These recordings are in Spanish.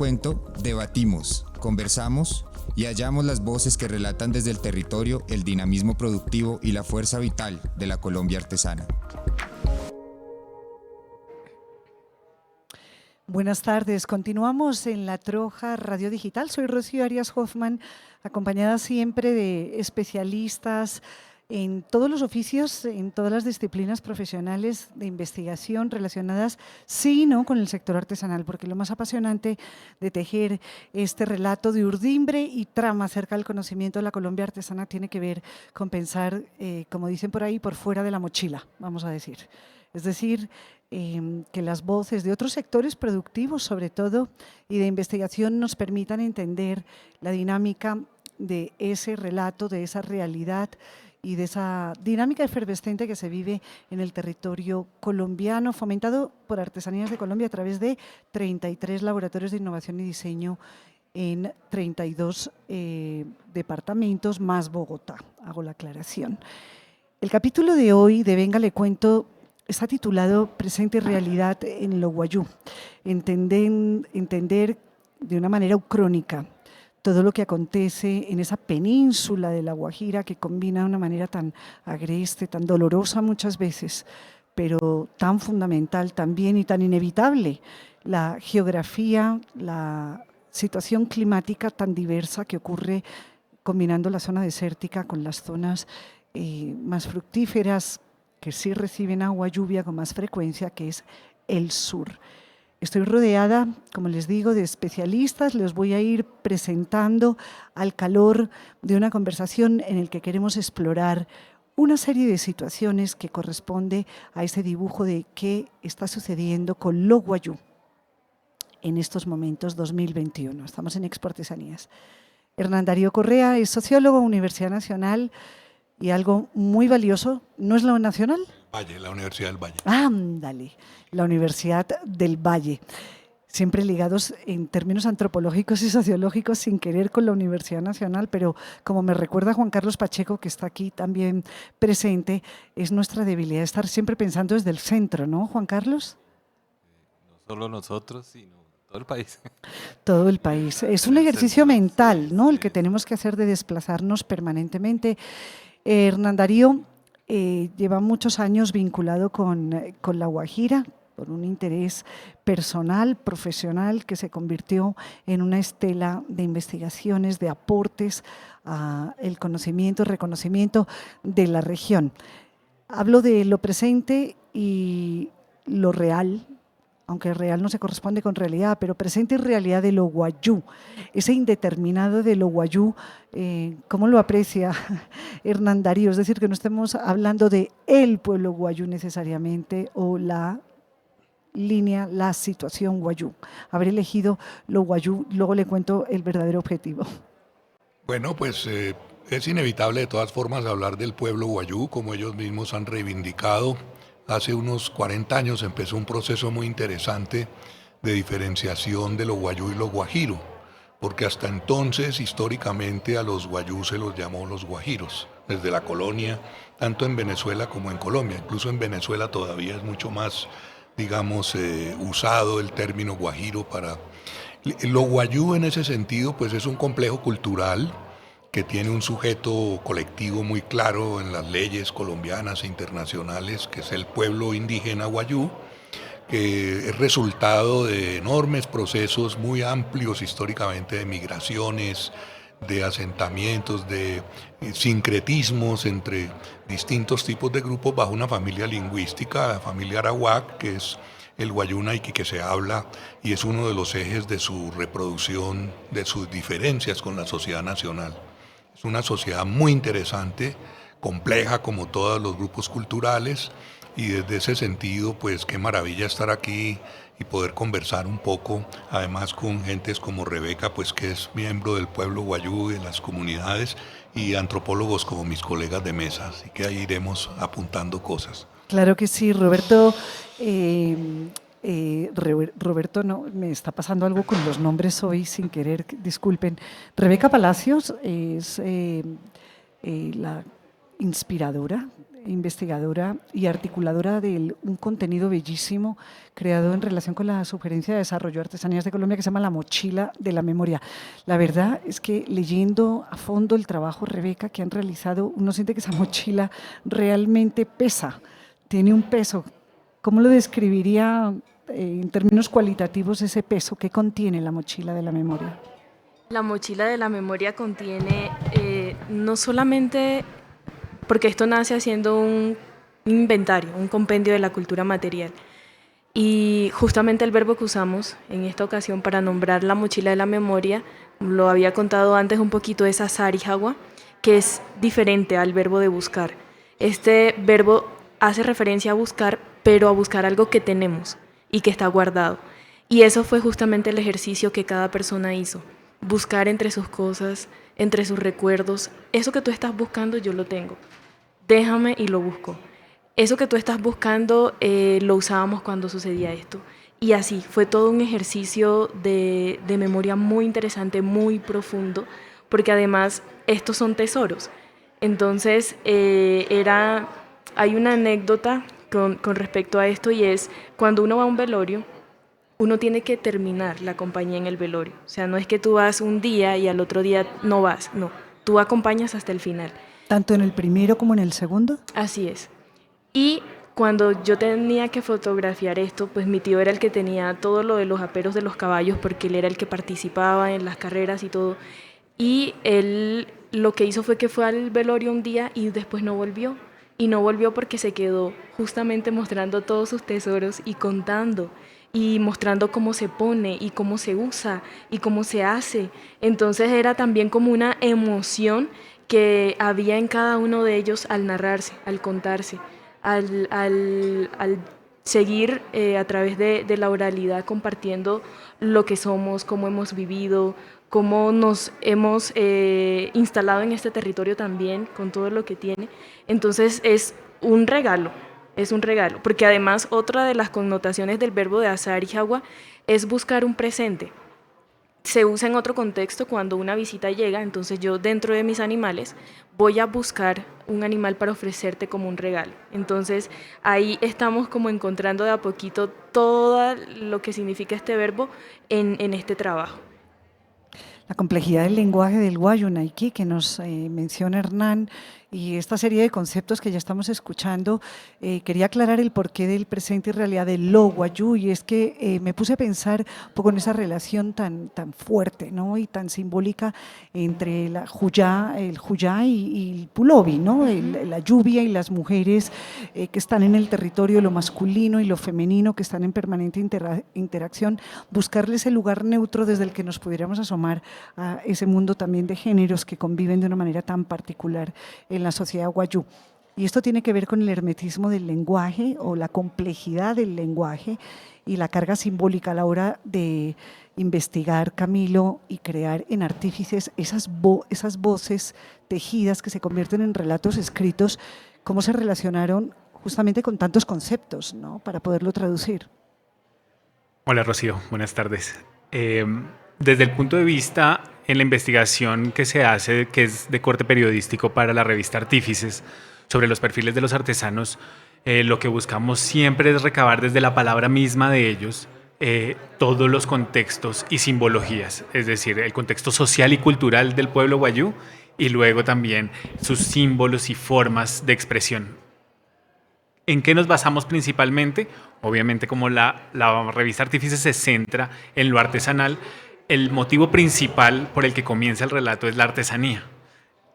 Cuento debatimos, conversamos y hallamos las voces que relatan desde el territorio el dinamismo productivo y la fuerza vital de la Colombia artesana. Buenas tardes, continuamos en La Troja Radio Digital. Soy Rocío Arias Hoffman, acompañada siempre de especialistas en todos los oficios, en todas las disciplinas profesionales de investigación relacionadas, sí y no, con el sector artesanal, porque lo más apasionante de tejer este relato de urdimbre y trama acerca del conocimiento de la Colombia artesana tiene que ver con pensar, como dicen por ahí, por fuera de la mochila, vamos a decir. Es decir, que las voces de otros sectores productivos, sobre todo, y de investigación nos permitan entender la dinámica de ese relato, de esa realidad y de esa dinámica efervescente que se vive en el territorio colombiano, fomentado por Artesanías de Colombia a través de 33 laboratorios de innovación y diseño en 32 departamentos más Bogotá, hago la aclaración. El capítulo de hoy de Venga le cuento está titulado Presente y realidad en lo guayú, entender de una manera ucrónica todo lo que acontece en esa península de La Guajira que combina de una manera tan agreste, tan dolorosa muchas veces, pero tan fundamental también y tan inevitable, la geografía, la situación climática tan diversa que ocurre combinando la zona desértica con las zonas más fructíferas, que sí reciben agua, lluvia con más frecuencia, que es el sur. Estoy rodeada, como les digo, de especialistas, les voy a ir presentando al calor de una conversación en el que queremos explorar una serie de situaciones que corresponde a ese dibujo de qué está sucediendo con lo guayú en estos momentos 2021. Estamos en Expo Artesanías. Hernán Darío Correa es sociólogo, Universidad Nacional, y algo muy valioso, ¿no es la Nacional? Valle, la Universidad del Valle. Ándale, la Universidad del Valle. Siempre ligados en términos antropológicos y sociológicos sin querer con la Universidad Nacional, pero como me recuerda Juan Carlos Pacheco, que está aquí también presente, es nuestra debilidad estar siempre pensando desde el centro, ¿no, Juan Carlos? No solo nosotros, sino todo el país. Todo el país. Es un ejercicio mental, ¿no?, el que tenemos que hacer de desplazarnos permanentemente. Hernán Darío lleva muchos años vinculado con La Guajira, por un interés personal, profesional, que se convirtió en una estela de investigaciones, de aportes al conocimiento, reconocimiento de la región. Hablo de lo presente y lo real, aunque real no se corresponde con realidad, pero presente y realidad de lo guayú, ese indeterminado de lo guayú, ¿cómo lo aprecia Hernán Darío? Es decir, que no estemos hablando de el pueblo guayú necesariamente o la línea, la situación guayú. Haber elegido lo guayú, luego le cuento el verdadero objetivo. Bueno, pues es inevitable de todas formas hablar del pueblo guayú, como ellos mismos han reivindicado. Hace unos 40 años empezó un proceso muy interesante de diferenciación de lo guayú y lo guajiro, porque hasta entonces, históricamente, a los guayú se los llamó los guajiros, desde la colonia, tanto en Venezuela como en Colombia. Incluso en Venezuela todavía es mucho más, digamos, usado el término guajiro para... Lo guayú en ese sentido, pues es un complejo cultural que tiene un sujeto colectivo muy claro en las leyes colombianas e internacionales, que es el pueblo indígena guayú, que es resultado de enormes procesos muy amplios históricamente de migraciones, de asentamientos, de sincretismos entre distintos tipos de grupos bajo una familia lingüística, la familia arawak, que es el guayú-naiki que se habla y es uno de los ejes de su reproducción, de sus diferencias con la sociedad nacional. Es una sociedad muy interesante, compleja como todos los grupos culturales, y desde ese sentido, pues qué maravilla estar aquí y poder conversar un poco, además con gentes como Rebeca, pues que es miembro del pueblo guayú, de las comunidades, y antropólogos como mis colegas de mesa, así que ahí iremos apuntando cosas. Claro que sí, Roberto. Roberto, no, me está pasando algo con los nombres hoy sin querer, disculpen. Rebeca Palacios es la inspiradora, investigadora y articuladora de un contenido bellísimo creado en relación con la Sugerencia de Desarrollo de Artesanías de Colombia que se llama La Mochila de la Memoria. La verdad es que leyendo a fondo el trabajo, Rebeca, que han realizado, uno siente que esa mochila realmente pesa, tiene un peso. ¿Cómo lo describiría en términos cualitativos ese peso? ¿Qué contiene la mochila de la memoria? La mochila de la memoria contiene no solamente, porque esto nace haciendo un inventario, un compendio de la cultura material. Y justamente el verbo que usamos en esta ocasión para nombrar la mochila de la memoria, lo había contado antes un poquito, es asarihawa, que es diferente al verbo de buscar. Este verbo hace referencia a buscar, pero a buscar algo que tenemos y que está guardado. Y eso fue justamente el ejercicio que cada persona hizo. Buscar entre sus cosas, entre sus recuerdos. Eso que tú estás buscando, yo lo tengo. Déjame y lo busco. Eso que tú estás buscando, lo usábamos cuando sucedía esto. Y así, fue todo un ejercicio de memoria muy interesante, muy profundo, porque además estos son tesoros. Entonces, hay una anécdota con respecto a esto, y es cuando uno va a un velorio, uno tiene que terminar la compañía en el velorio. O sea, no es que tú vas un día y al otro día no vas, no. Tú acompañas hasta el final. ¿Tanto en el primero como en el segundo? Así es. Y cuando yo tenía que fotografiar esto, pues mi tío era el que tenía todo lo de los aperos de los caballos, porque él era el que participaba en las carreras y todo. Y él lo que hizo fue que fue al velorio un día y después no volvió. Y no volvió porque se quedó justamente mostrando todos sus tesoros y contando, y mostrando cómo se pone y cómo se usa y cómo se hace. Entonces era también como una emoción que había en cada uno de ellos al narrarse, al contarse, al seguir a través de la oralidad compartiendo lo que somos, cómo hemos vivido, cómo nos hemos instalado en este territorio también, con todo lo que tiene. Entonces es un regalo, porque además otra de las connotaciones del verbo de asarihawa es buscar un presente. Se usa en otro contexto cuando una visita llega, entonces yo dentro de mis animales voy a buscar un animal para ofrecerte como un regalo. Entonces ahí estamos como encontrando de a poquito todo lo que significa este verbo en este trabajo. La complejidad del lenguaje del Wayu Naiki que nos menciona Hernán, y esta serie de conceptos que ya estamos escuchando, quería aclarar el porqué del presente y realidad del lo Wayu, y es que me puse a pensar un poco en esa relación tan fuerte, ¿no?, y tan simbólica entre el Juyá y el Pulovi, ¿no?, la lluvia y las mujeres que están en el territorio, lo masculino y lo femenino que están en permanente interacción, buscarles el lugar neutro desde el que nos pudiéramos asomar a ese mundo también de géneros que conviven de una manera tan particular en la sociedad Wayuu. Y esto tiene que ver con el hermetismo del lenguaje o la complejidad del lenguaje y la carga simbólica a la hora de investigar, Camilo, y crear en Artífices esas voces tejidas que se convierten en relatos escritos, cómo se relacionaron justamente con tantos conceptos, ¿no?, para poderlo traducir. Hola Rocío, buenas tardes. Desde el punto de vista en la investigación que se hace, que es de corte periodístico para la revista Artífices, sobre los perfiles de los artesanos, lo que buscamos siempre es recabar desde la palabra misma de ellos todos los contextos y simbologías, es decir, el contexto social y cultural del pueblo Wayuu y luego también sus símbolos y formas de expresión. ¿En qué nos basamos principalmente? Obviamente, como la revista Artífices se centra en lo artesanal, el motivo principal por el que comienza el relato es la artesanía.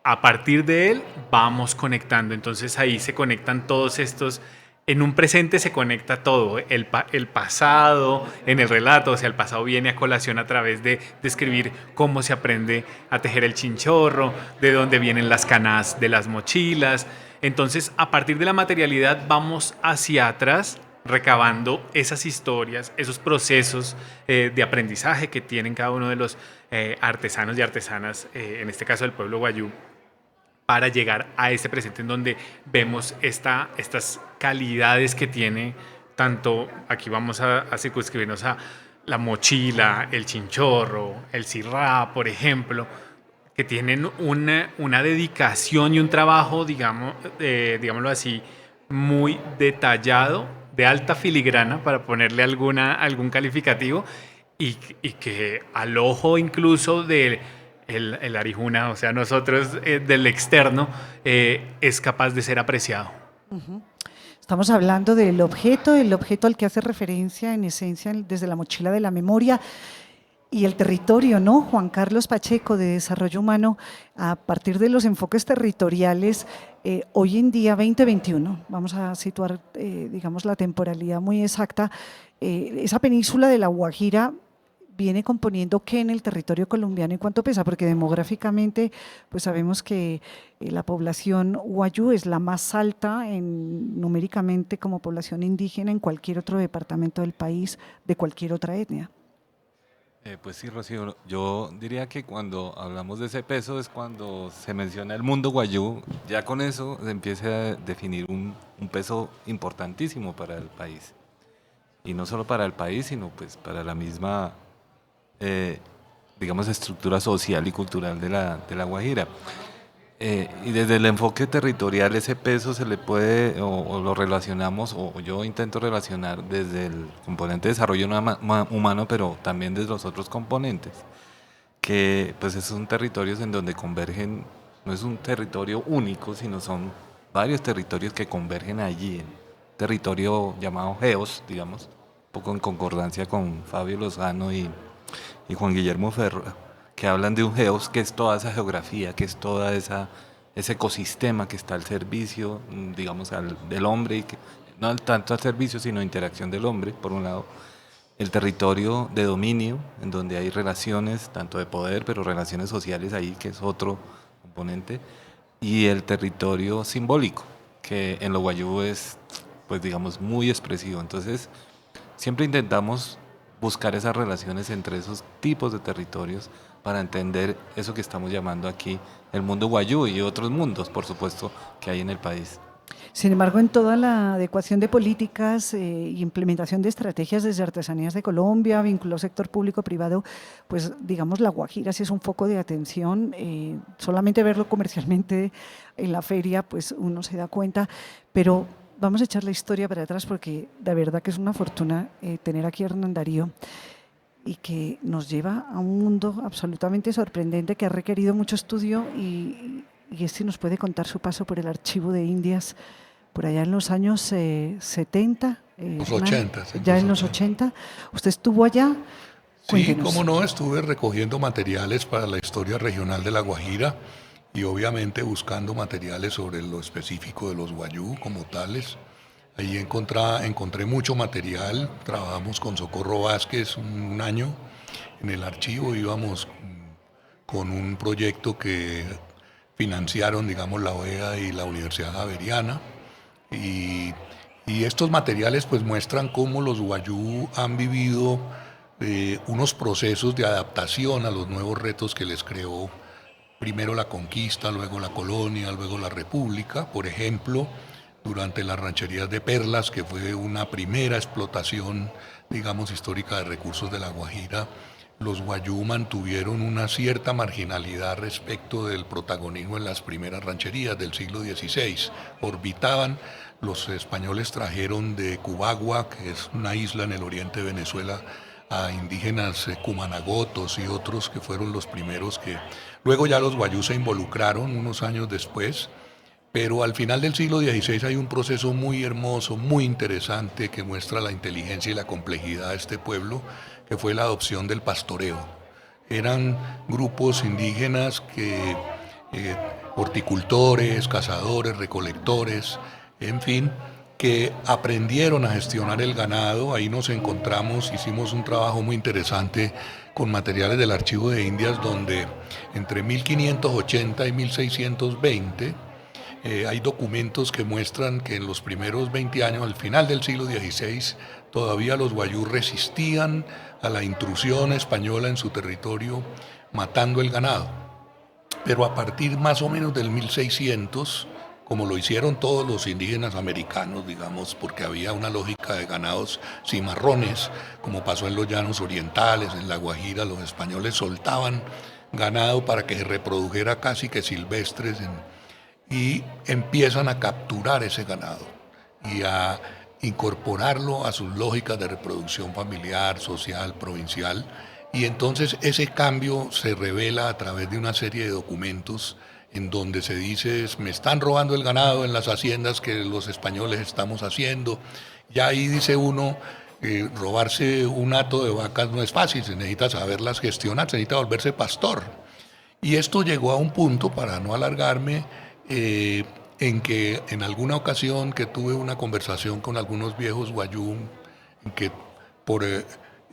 A partir de él vamos conectando, entonces ahí se conectan todos estos, en un presente se conecta todo, el pasado en el relato, o sea, el pasado viene a colación a través de describir cómo se aprende a tejer el chinchorro, de dónde vienen las canas de las mochilas. Entonces, a partir de la materialidad vamos hacia atrás, recabando esas historias, esos procesos de aprendizaje que tienen cada uno de los artesanos y artesanas, en este caso del pueblo Wayuu, para llegar a este presente en donde vemos estas calidades que tiene, tanto aquí vamos a circunscribirnos a la mochila, el chinchorro, el cirrá, por ejemplo, que tienen una dedicación y un trabajo, digámoslo así, muy detallado, de alta filigrana, para ponerle algún calificativo, y que al ojo incluso de el Arijuna, o sea, nosotros del externo, es capaz de ser apreciado. Uh-huh. Estamos hablando del objeto al que hace referencia en esencia desde la mochila de la memoria. Y el territorio, ¿no? Juan Carlos Pacheco, de Desarrollo Humano, a partir de los enfoques territoriales, hoy en día, 2021, vamos a situar, digamos, la temporalidad muy exacta, esa península de La Guajira viene componiendo ¿qué en el territorio colombiano y cuánto pesa? Porque demográficamente, pues sabemos que la población wayú es la más alta numéricamente como población indígena en cualquier otro departamento del país, de cualquier otra etnia. Pues sí, Rocío, yo diría que cuando hablamos de ese peso es cuando se menciona el mundo guayú, ya con eso se empieza a definir un peso importantísimo para el país. Y no solo para el país, sino pues para la misma, digamos, estructura social y cultural de la Guajira. Y desde el enfoque territorial ese peso se le puede, o lo relacionamos, o yo intento relacionar desde el componente de desarrollo humano, pero también desde los otros componentes, que pues son territorios en donde convergen, no es un territorio único, sino son varios territorios que convergen allí, en territorio llamado Geos, digamos, un poco en concordancia con Fabio Lozano y Juan Guillermo Ferro, que hablan de un geos, que es toda esa geografía, que es toda ese ecosistema que está al servicio, digamos, del hombre, y que no tanto al servicio, sino interacción del hombre, por un lado. El territorio de dominio, en donde hay relaciones, tanto de poder, pero relaciones sociales ahí, que es otro componente. Y el territorio simbólico, que en lo guayú es, pues digamos, muy expresivo. Entonces, siempre intentamos buscar esas relaciones entre esos tipos de territorios para entender eso que estamos llamando aquí el mundo guayú y otros mundos, por supuesto, que hay en el país. Sin embargo, en toda la adecuación de políticas y implementación de estrategias desde Artesanías de Colombia, vinculado sector público-privado, pues digamos La Guajira sí es un foco de atención, solamente verlo comercialmente en la feria, pues uno se da cuenta, pero vamos a echar la historia para atrás porque de verdad que es una fortuna tener aquí a Hernán Darío, y que nos lleva a un mundo absolutamente sorprendente que ha requerido mucho estudio y nos puede contar su paso por el Archivo de Indias por allá en los años 70. Los 80. Ya en los 80. ¿Usted estuvo allá? Cuéntenos. Sí, cómo no, estuve recogiendo materiales para la historia regional de La Guajira y obviamente buscando materiales sobre lo específico de los guayú como tales. Ahí encontré mucho material, trabajamos con Socorro Vázquez un año en el archivo, íbamos con un proyecto que financiaron, digamos, la OEA y la Universidad Javeriana, y estos materiales pues muestran cómo los guayú han vivido unos procesos de adaptación a los nuevos retos que les creó primero la conquista, luego la colonia, luego la república. Por ejemplo, durante las rancherías de Perlas, que fue una primera explotación, digamos, histórica de recursos de La Guajira, los guayú mantuvieron una cierta marginalidad respecto del protagonismo en las primeras rancherías del siglo XVI. Orbitaban, los españoles trajeron de Cubagua, que es una isla en el oriente de Venezuela, a indígenas cumanagotos y otros que fueron los primeros que... Luego ya los guayú se involucraron unos años después, pero al final del siglo XVI hay un proceso muy hermoso, muy interesante, que muestra la inteligencia y la complejidad de este pueblo, que fue la adopción del pastoreo. Eran grupos indígenas que, horticultores, cazadores, recolectores, en fin, que aprendieron a gestionar el ganado. Ahí nos encontramos, hicimos un trabajo muy interesante con materiales del Archivo de Indias, donde entre 1580 y 1620 hay documentos que muestran que en los primeros 20 años, al final del siglo XVI, todavía los guayú resistían a la intrusión española en su territorio, matando el ganado. Pero a partir más o menos del 1600, como lo hicieron todos los indígenas americanos, digamos, porque había una lógica de ganados cimarrones, como pasó en los llanos orientales, en La Guajira, los españoles soltaban ganado para que se reprodujera casi que silvestres y empiezan a capturar ese ganado y a incorporarlo a sus lógicas de reproducción familiar, social, provincial, y entonces ese cambio se revela a través de una serie de documentos en donde se dice, me están robando el ganado en las haciendas que los españoles estamos haciendo, y ahí dice uno, robarse un hato de vacas no es fácil, se necesita saberlas gestionar, se necesita volverse pastor. Y esto llegó a un punto, para no alargarme, en que en alguna ocasión que tuve una conversación con algunos viejos guayú, en que por,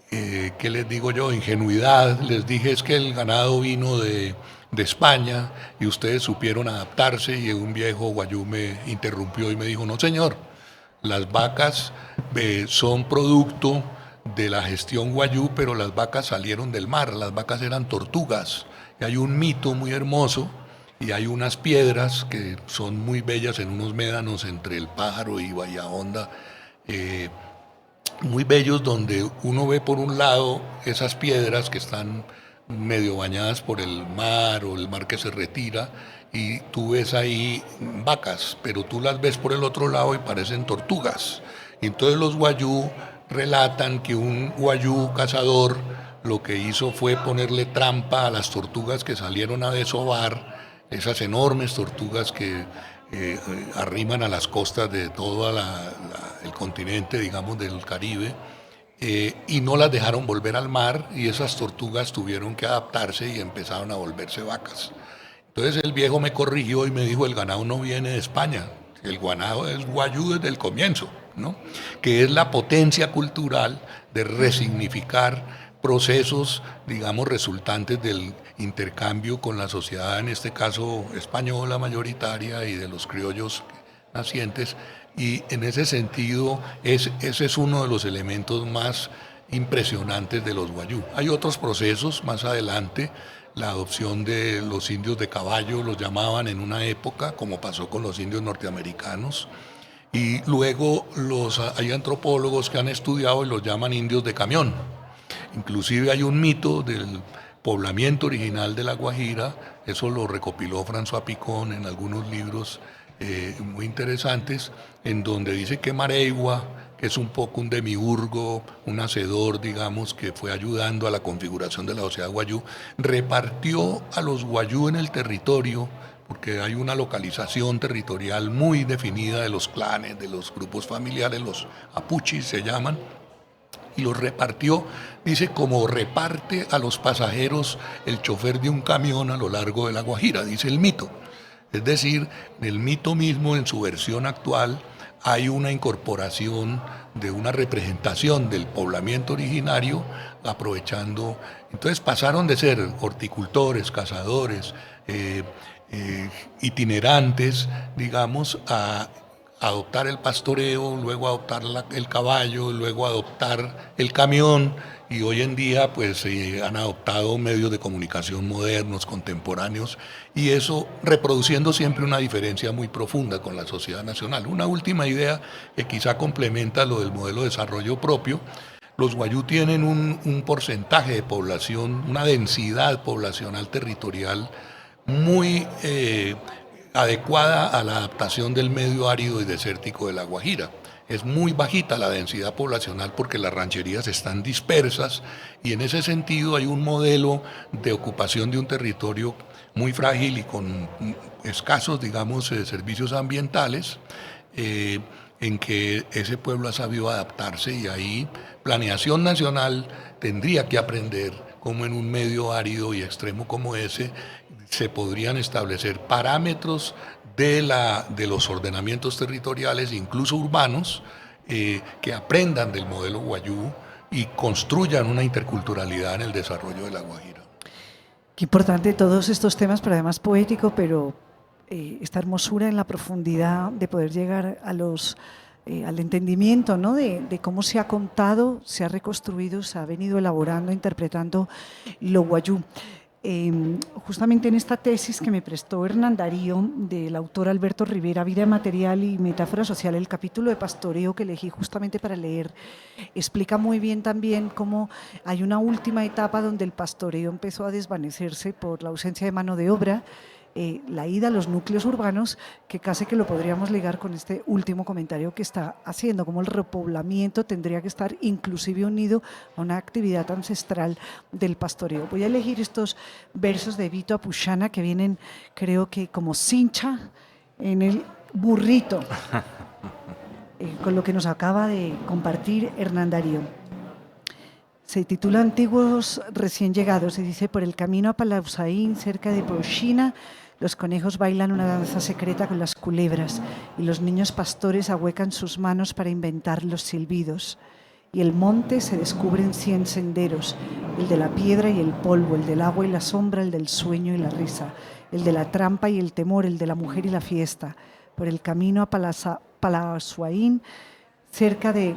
¿qué les digo yo?, ingenuidad, les dije es que el ganado vino de España y ustedes supieron adaptarse, y un viejo guayú me interrumpió y me dijo, no señor, las vacas son producto de la gestión guayú, pero las vacas salieron del mar, las vacas eran tortugas. Y hay un mito muy hermoso y hay unas piedras que son muy bellas en unos médanos entre El Pájaro y Bahía Honda, muy bellos, donde uno ve por un lado esas piedras que están medio bañadas por el mar o el mar que se retira, y tú ves ahí vacas, pero tú las ves por el otro lado y parecen tortugas. Y entonces los guayú relatan que un guayú cazador lo que hizo fue ponerle trampa a las tortugas que salieron a desovar, esas enormes tortugas que arriman a las costas de todo el continente, digamos, del Caribe, y no las dejaron volver al mar, y esas tortugas tuvieron que adaptarse y empezaron a volverse vacas. Entonces el viejo me corrigió y me dijo, el ganado no viene de España, el ganado es guayú desde el comienzo, ¿no? Que es la potencia cultural de resignificar procesos, digamos, resultantes del intercambio con la sociedad, en este caso española mayoritaria, y de los criollos nacientes, y en ese sentido ese es uno de los elementos más impresionantes de los guayú. Hay otros procesos más adelante, la adopción de los indios de caballo, los llamaban en una época, como pasó con los indios norteamericanos, y luego hay antropólogos que han estudiado y los llaman indios de camión. Inclusive hay un mito del poblamiento original de La Guajira, eso lo recopiló François Picon en algunos libros muy interesantes, en donde dice que Mareigua, que es un poco un demiurgo, un hacedor, digamos, que fue ayudando a la configuración de la sociedad guayú, repartió a los guayú en el territorio, porque hay una localización territorial muy definida de los clanes, de los grupos familiares, los apuchis se llaman, y los repartió, dice, como reparte a los pasajeros el chofer de un camión a lo largo de La Guajira, dice el mito. Es decir, el mito mismo en su versión actual hay una incorporación de una representación del poblamiento originario, aprovechando. Entonces pasaron de ser horticultores, cazadores, itinerantes, digamos, a adoptar el pastoreo, luego adoptar el caballo, luego adoptar el camión, y hoy en día pues han adoptado medios de comunicación modernos, contemporáneos, y eso reproduciendo siempre una diferencia muy profunda con la sociedad nacional. Una última idea que quizá complementa lo del modelo de desarrollo propio: los guayú tienen un porcentaje de población, una densidad poblacional territorial muy adecuada a la adaptación del medio árido y desértico de La Guajira. Es muy bajita la densidad poblacional porque las rancherías están dispersas, y en ese sentido hay un modelo de ocupación de un territorio muy frágil y con escasos, digamos, servicios ambientales, en que ese pueblo ha sabido adaptarse, y ahí Planeación Nacional tendría que aprender cómo en un medio árido y extremo como ese se podrían establecer parámetros de los ordenamientos territoriales, incluso urbanos, que aprendan del modelo guayú y construyan una interculturalidad en el desarrollo de La Guajira. Qué importante todos estos temas, pero además poético, pero esta hermosura en la profundidad de poder llegar al entendimiento, ¿no?, de cómo se ha contado, se ha reconstruido, se ha venido elaborando, interpretando lo guayú. justamente en esta tesis que me prestó Hernán Darío, del autor Alberto Rivera, Vida material y metáfora social, el capítulo de pastoreo que elegí justamente para leer, explica muy bien también cómo hay una última etapa donde el pastoreo empezó a desvanecerse por la ausencia de mano de obra, la ida a los núcleos urbanos, que casi que lo podríamos ligar con este último comentario que está haciendo, como el repoblamiento tendría que estar inclusive unido a una actividad ancestral del pastoreo. Voy a elegir estos versos de Vito Apuchana que vienen, creo que como cincha en el burrito, con lo que nos acaba de compartir Hernán Darío. Se titula Antiguos recién llegados y dice: por el camino a Palausaín, cerca de Pochina, los conejos bailan una danza secreta con las culebras y los niños pastores ahuecan sus manos para inventar los silbidos. Y el monte se descubre en 100 senderos, el de la piedra y el polvo, el del agua y la sombra, el del sueño y la risa, el de la trampa y el temor, el de la mujer y la fiesta. Por el camino a Palausaín, cerca de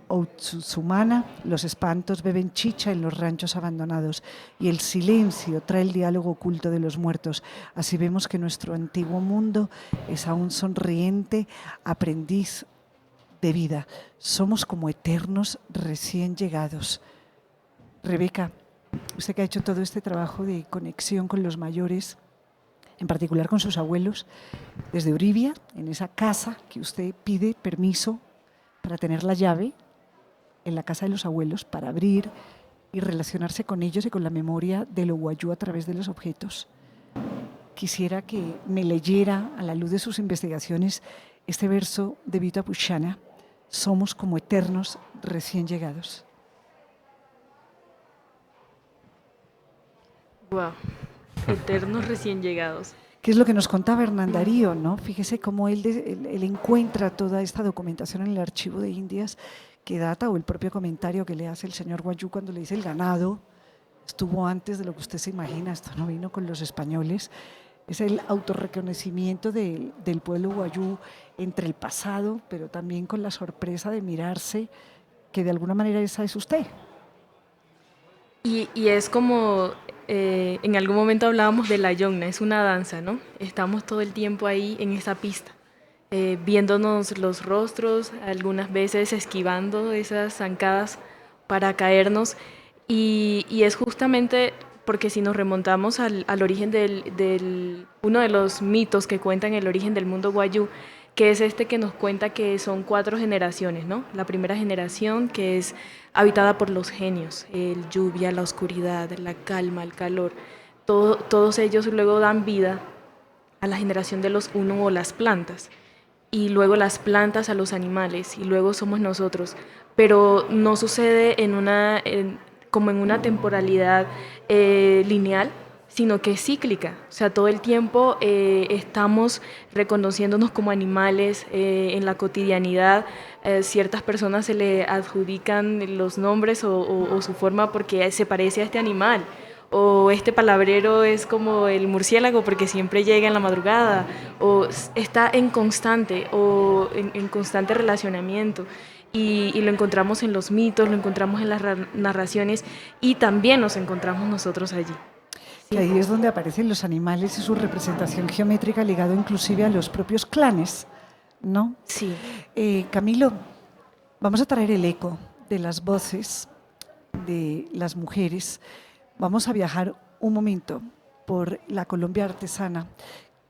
Outsumana, los espantos beben chicha en los ranchos abandonados y el silencio trae el diálogo oculto de los muertos. Así vemos que nuestro antiguo mundo es aún sonriente, aprendiz de vida. Somos como eternos recién llegados. Rebeca, usted que ha hecho todo este trabajo de conexión con los mayores, en particular con sus abuelos, desde Uribia, en esa casa que usted pide permiso para tener la llave, en la casa de los abuelos, para abrir y relacionarse con ellos y con la memoria de lo guayú a través de los objetos. Quisiera que me leyera, a la luz de sus investigaciones, este verso de Vito Apuchana: somos como eternos recién llegados. Wow, eternos recién llegados. ¿Qué es lo que nos contaba Hernán Darío, ¿no? Fíjese cómo él encuentra toda esta documentación en el archivo de Indias que data, o el propio comentario que le hace el señor Guayú cuando le dice: el ganado estuvo antes de lo que usted se imagina, esto no vino con los españoles. Es el autorreconocimiento del pueblo guayú entre el pasado, pero también con la sorpresa de mirarse que de alguna manera esa es usted. Y es como, en algún momento hablábamos de la yogna, es una danza, ¿no? Estamos todo el tiempo ahí en esa pista, viéndonos los rostros, algunas veces esquivando esas zancadas para caernos. Y es justamente porque si nos remontamos al origen uno de los mitos que cuentan el origen del mundo guayú, que es este que nos cuenta que son 4 generaciones, ¿no? La primera generación, que es habitada por los genios, el lluvia, la oscuridad, la calma, el calor. Todos ellos luego dan vida a la generación de los uno o las plantas, y luego las plantas a los animales, y luego somos nosotros. Pero no sucede como en una temporalidad lineal, sino que es cíclica. O sea, todo el tiempo estamos reconociéndonos como animales en la cotidianidad. Ciertas personas se le adjudican los nombres o su forma porque se parece a este animal. O este palabrero es como el murciélago porque siempre llega en la madrugada. O está en constante relacionamiento. Y lo encontramos en los mitos, lo encontramos en las narraciones, y también nos encontramos nosotros allí. Y ahí es donde aparecen los animales y su representación geométrica ligado inclusive a los propios clanes, ¿no? Sí. Camilo, vamos a traer el eco de las voces de las mujeres. Vamos a viajar un momento por la Colombia artesana,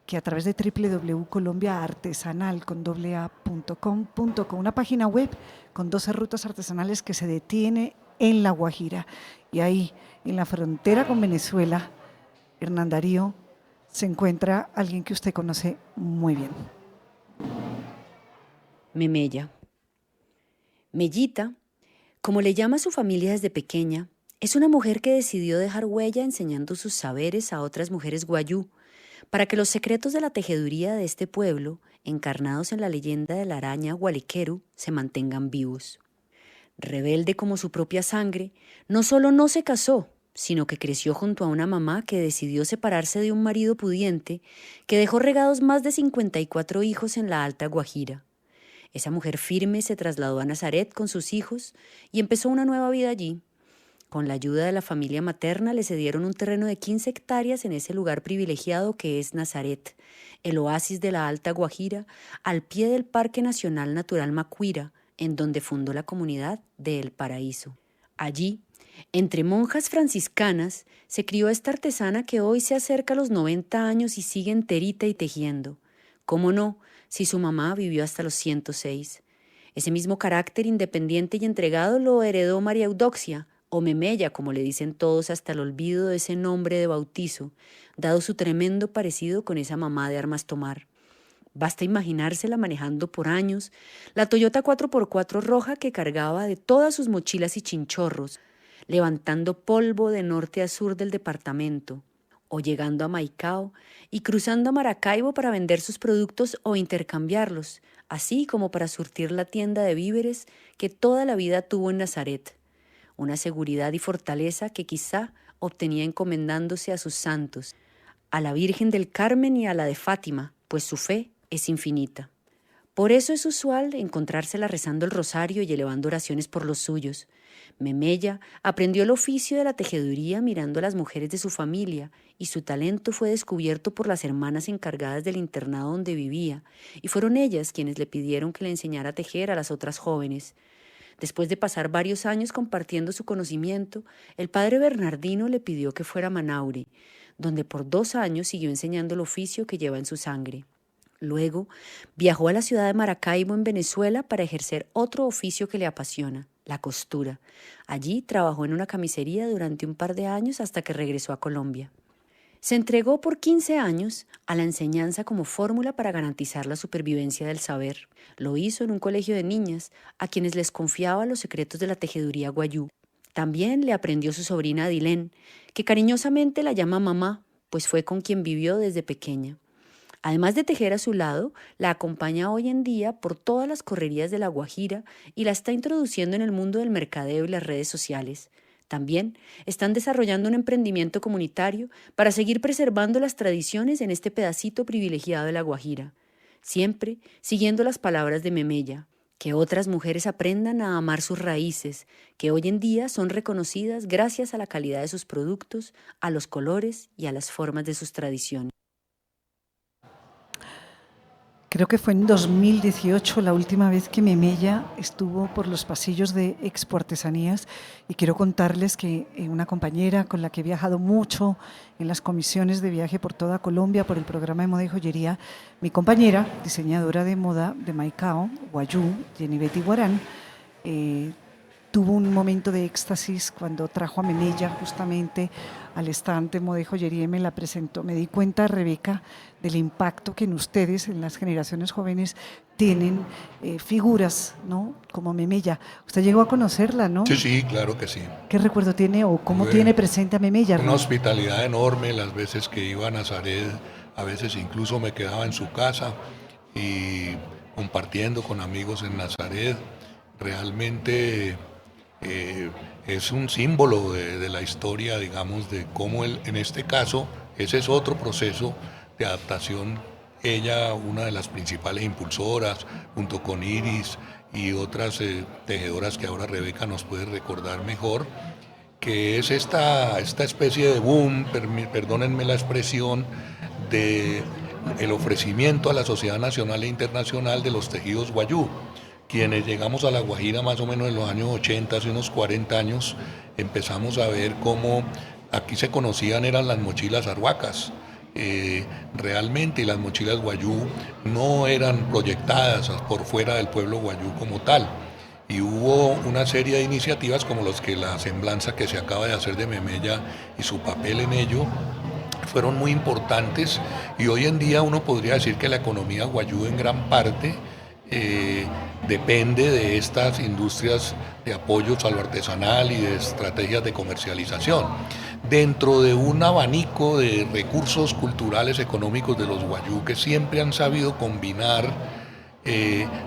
que a través de www.colombiaartesanal.com.co, una página web con 12 rutas artesanales que se detiene en La Guajira. Y ahí, en la frontera con Venezuela, Hernán Darío, se encuentra alguien que usted conoce muy bien. Memella. Mellita, como le llama su familia desde pequeña, es una mujer que decidió dejar huella enseñando sus saberes a otras mujeres guayú, para que los secretos de la tejeduría de este pueblo, encarnados en la leyenda de la araña Gualiqueru, se mantengan vivos. Rebelde como su propia sangre, no solo no se casó, sino que creció junto a una mamá que decidió separarse de un marido pudiente que dejó regados más de 54 hijos en la Alta Guajira. Esa mujer firme se trasladó a Nazaret con sus hijos y empezó una nueva vida allí. Con la ayuda de la familia materna le cedieron un terreno de 15 hectáreas en ese lugar privilegiado que es Nazaret, el oasis de la Alta Guajira, al pie del Parque Nacional Natural Macuira, en donde fundó la comunidad de El Paraíso. Allí, entre monjas franciscanas, se crió esta artesana que hoy se acerca a los 90 años y sigue enterita y tejiendo. ¿Cómo no, si su mamá vivió hasta los 106? Ese mismo carácter independiente y entregado lo heredó María Eudoxia, o Memella, como le dicen todos hasta el olvido de ese nombre de bautizo, dado su tremendo parecido con esa mamá de armas tomar. Basta imaginársela manejando por años la Toyota 4x4 roja que cargaba de todas sus mochilas y chinchorros, levantando polvo de norte a sur del departamento, o llegando a Maicao y cruzando a Maracaibo para vender sus productos o intercambiarlos, así como para surtir la tienda de víveres que toda la vida tuvo en Nazaret. Una seguridad y fortaleza que quizá obtenía encomendándose a sus santos, a la Virgen del Carmen y a la de Fátima, pues su fe es infinita. Por eso es usual encontrársela rezando el rosario y elevando oraciones por los suyos. Memella aprendió el oficio de la tejeduría mirando a las mujeres de su familia y su talento fue descubierto por las hermanas encargadas del internado donde vivía y fueron ellas quienes le pidieron que le enseñara a tejer a las otras jóvenes. Después de pasar varios años compartiendo su conocimiento, el padre Bernardino le pidió que fuera a Manaure, donde por 2 años siguió enseñando el oficio que lleva en su sangre. Luego viajó a la ciudad de Maracaibo en Venezuela para ejercer otro oficio que le apasiona, la costura. Allí trabajó en una camisería durante un par de años hasta que regresó a Colombia. Se entregó por 15 años a la enseñanza como fórmula para garantizar la supervivencia del saber. Lo hizo en un colegio de niñas a quienes les confiaba los secretos de la tejeduría guayú. También le aprendió su sobrina Adilén, que cariñosamente la llama mamá, pues fue con quien vivió desde pequeña. Además de tejer a su lado, la acompaña hoy en día por todas las correrías de La Guajira y la está introduciendo en el mundo del mercadeo y las redes sociales. También están desarrollando un emprendimiento comunitario para seguir preservando las tradiciones en este pedacito privilegiado de La Guajira. Siempre siguiendo las palabras de Memella, que otras mujeres aprendan a amar sus raíces, que hoy en día son reconocidas gracias a la calidad de sus productos, a los colores y a las formas de sus tradiciones. Creo que fue en 2018 la última vez que Memella estuvo por los pasillos de Expo Artesanías y quiero contarles que una compañera con la que he viajado mucho en las comisiones de viaje por toda Colombia por el programa de moda y joyería, mi compañera, diseñadora de moda de Maicao, Guayú, Jenny Betty Guarán, tuvo un momento de éxtasis cuando trajo a Memella justamente al estante Moda y Joyería y me la presentó. Me di cuenta, Rebeca, del impacto que en ustedes, en las generaciones jóvenes, tienen figuras, ¿no? Como Memella. Usted llegó a conocerla, ¿no? Sí, claro que sí. ¿Qué recuerdo tiene o cómo tiene presente a Memella? Una hospitalidad enorme, las veces que iba a Nazaret, a veces incluso me quedaba en su casa y compartiendo con amigos en Nazaret. Realmente es un símbolo de la historia, digamos, de cómo en este caso, ese es otro proceso de adaptación. Ella, una de las principales impulsoras, junto con Iris y otras tejedoras que ahora Rebeca nos puede recordar mejor, que es esta especie de boom, perdónenme la expresión, de el ofrecimiento a la sociedad nacional e internacional de los tejidos guayú. Quienes llegamos a La Guajira más o menos en los años 80, hace unos 40 años, empezamos a ver cómo aquí se conocían eran las mochilas arhuacas. Realmente las mochilas guayú no eran proyectadas por fuera del pueblo guayú como tal. Y hubo una serie de iniciativas como la semblanza que se acaba de hacer de Memella y su papel en ello, fueron muy importantes y hoy en día uno podría decir que la economía guayú en gran parte depende de estas industrias de apoyo a lo artesanal y de estrategias de comercialización. Dentro de un abanico de recursos culturales económicos de los guayú que siempre han sabido combinar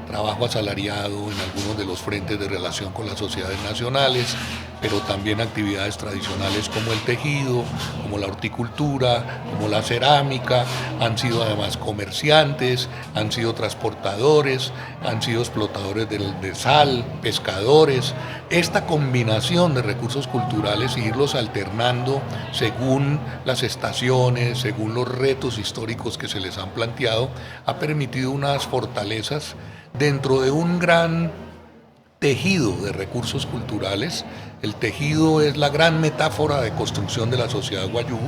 trabajo asalariado en algunos de los frentes de relación con las sociedades nacionales, pero también actividades tradicionales como el tejido, como la horticultura, como la cerámica, han sido además comerciantes, han sido transportadores, han sido explotadores de sal, pescadores, esta combinación de recursos culturales, irlos alternando según las estaciones, según los retos históricos que se les han planteado, ha permitido unas fortalezas dentro de un gran tejido de recursos culturales. El tejido es la gran metáfora de construcción de la sociedad wayú.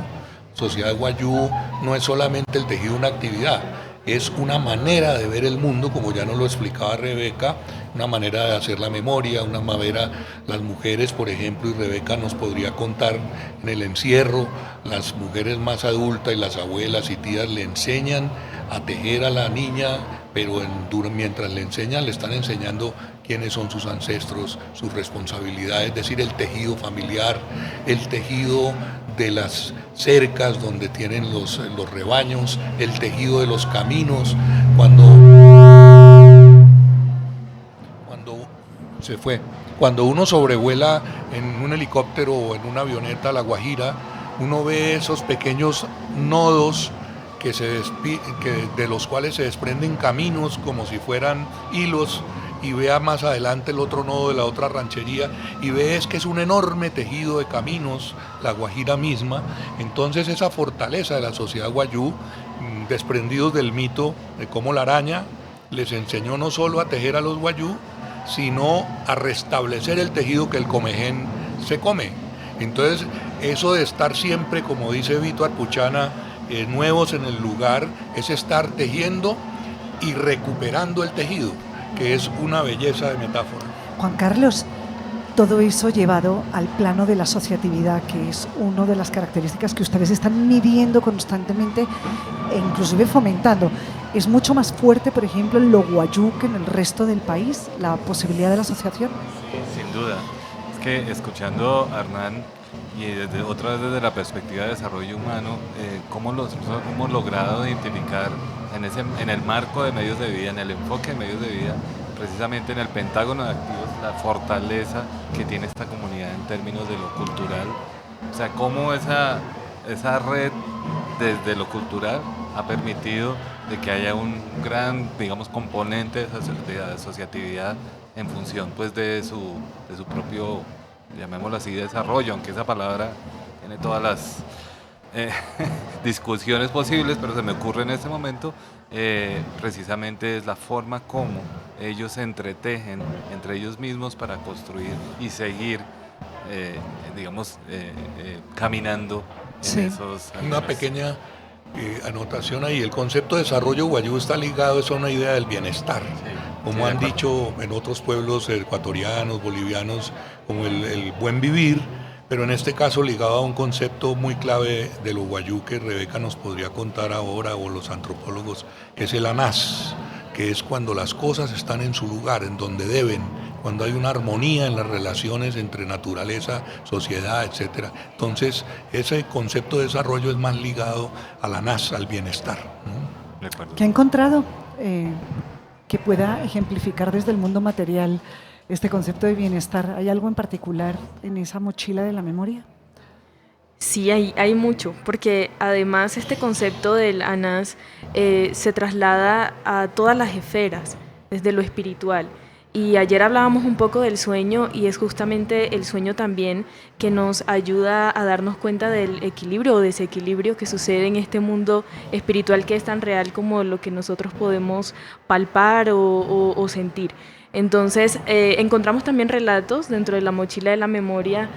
Sociedad wayú no es solamente el tejido de una actividad, es una manera de ver el mundo, como ya nos lo explicaba Rebeca, una manera de hacer la memoria, una manera, las mujeres, por ejemplo, y Rebeca nos podría contar en el encierro, las mujeres más adultas y las abuelas y tías le enseñan a tejer a la niña, pero mientras le enseñan, le están enseñando quiénes son sus ancestros, sus responsabilidades, es decir, el tejido familiar, el tejido de las cercas donde tienen los rebaños, el tejido de los caminos, cuando uno sobrevuela en un helicóptero o en una avioneta La Guajira, uno ve esos pequeños nodos de los cuales se desprenden caminos como si fueran hilos, y vea más adelante el otro nodo de la otra ranchería y ves que es un enorme tejido de caminos, La Guajira misma. Entonces esa fortaleza de la sociedad wayú, desprendidos del mito de cómo la araña les enseñó no solo a tejer a los wayú, sino a restablecer el tejido que el comején se come. Entonces eso de estar siempre, como dice Vito Arpuchana, nuevos en el lugar, es estar tejiendo y recuperando el tejido, que es una belleza de metáfora. Juan Carlos, todo eso llevado al plano de la asociatividad, que es una de las características que ustedes están midiendo constantemente e inclusive fomentando. ¿Es mucho más fuerte, por ejemplo, en lo wayú que en el resto del país, la posibilidad de la asociación? Sin duda. Es que escuchando a Hernán y otra vez desde la perspectiva de desarrollo humano, cómo hemos logrado identificar en el marco de medios de vida, en el enfoque de medios de vida, precisamente en el pentágono de activos, la fortaleza que tiene esta comunidad en términos de lo cultural. O sea, cómo esa red desde lo cultural ha permitido de que haya un gran, digamos, componente de asociatividad en función pues de su propio, llamémoslo así, desarrollo, aunque esa palabra tiene todas las discusiones posibles, pero se me ocurre en este momento, precisamente es la forma como ellos se entretejen entre ellos mismos para construir y seguir, digamos, caminando en esos... Una pequeña anotación ahí, el concepto de desarrollo wayú está ligado a una idea del bienestar, como han dicho en otros pueblos ecuatorianos, bolivianos, como el buen vivir, pero en este caso ligado a un concepto muy clave de lo wayú que Rebeca nos podría contar ahora, o los antropólogos, que es el anás, que es cuando las cosas están en su lugar, en donde deben, cuando hay una armonía en las relaciones entre naturaleza, sociedad, etc. Entonces, ese concepto de desarrollo es más ligado al anás, al bienestar, ¿no? ¿Qué ha encontrado que pueda ejemplificar desde el mundo material este concepto de bienestar? ¿Hay algo en particular en esa mochila de la memoria? Sí, hay mucho, porque además este concepto del anás se traslada a todas las esferas, desde lo espiritual. Y ayer hablábamos un poco del sueño, y es justamente el sueño también que nos ayuda a darnos cuenta del equilibrio o desequilibrio que sucede en este mundo espiritual, que es tan real como lo que nosotros podemos palpar o sentir. Entonces, encontramos también relatos dentro de la mochila de la memoria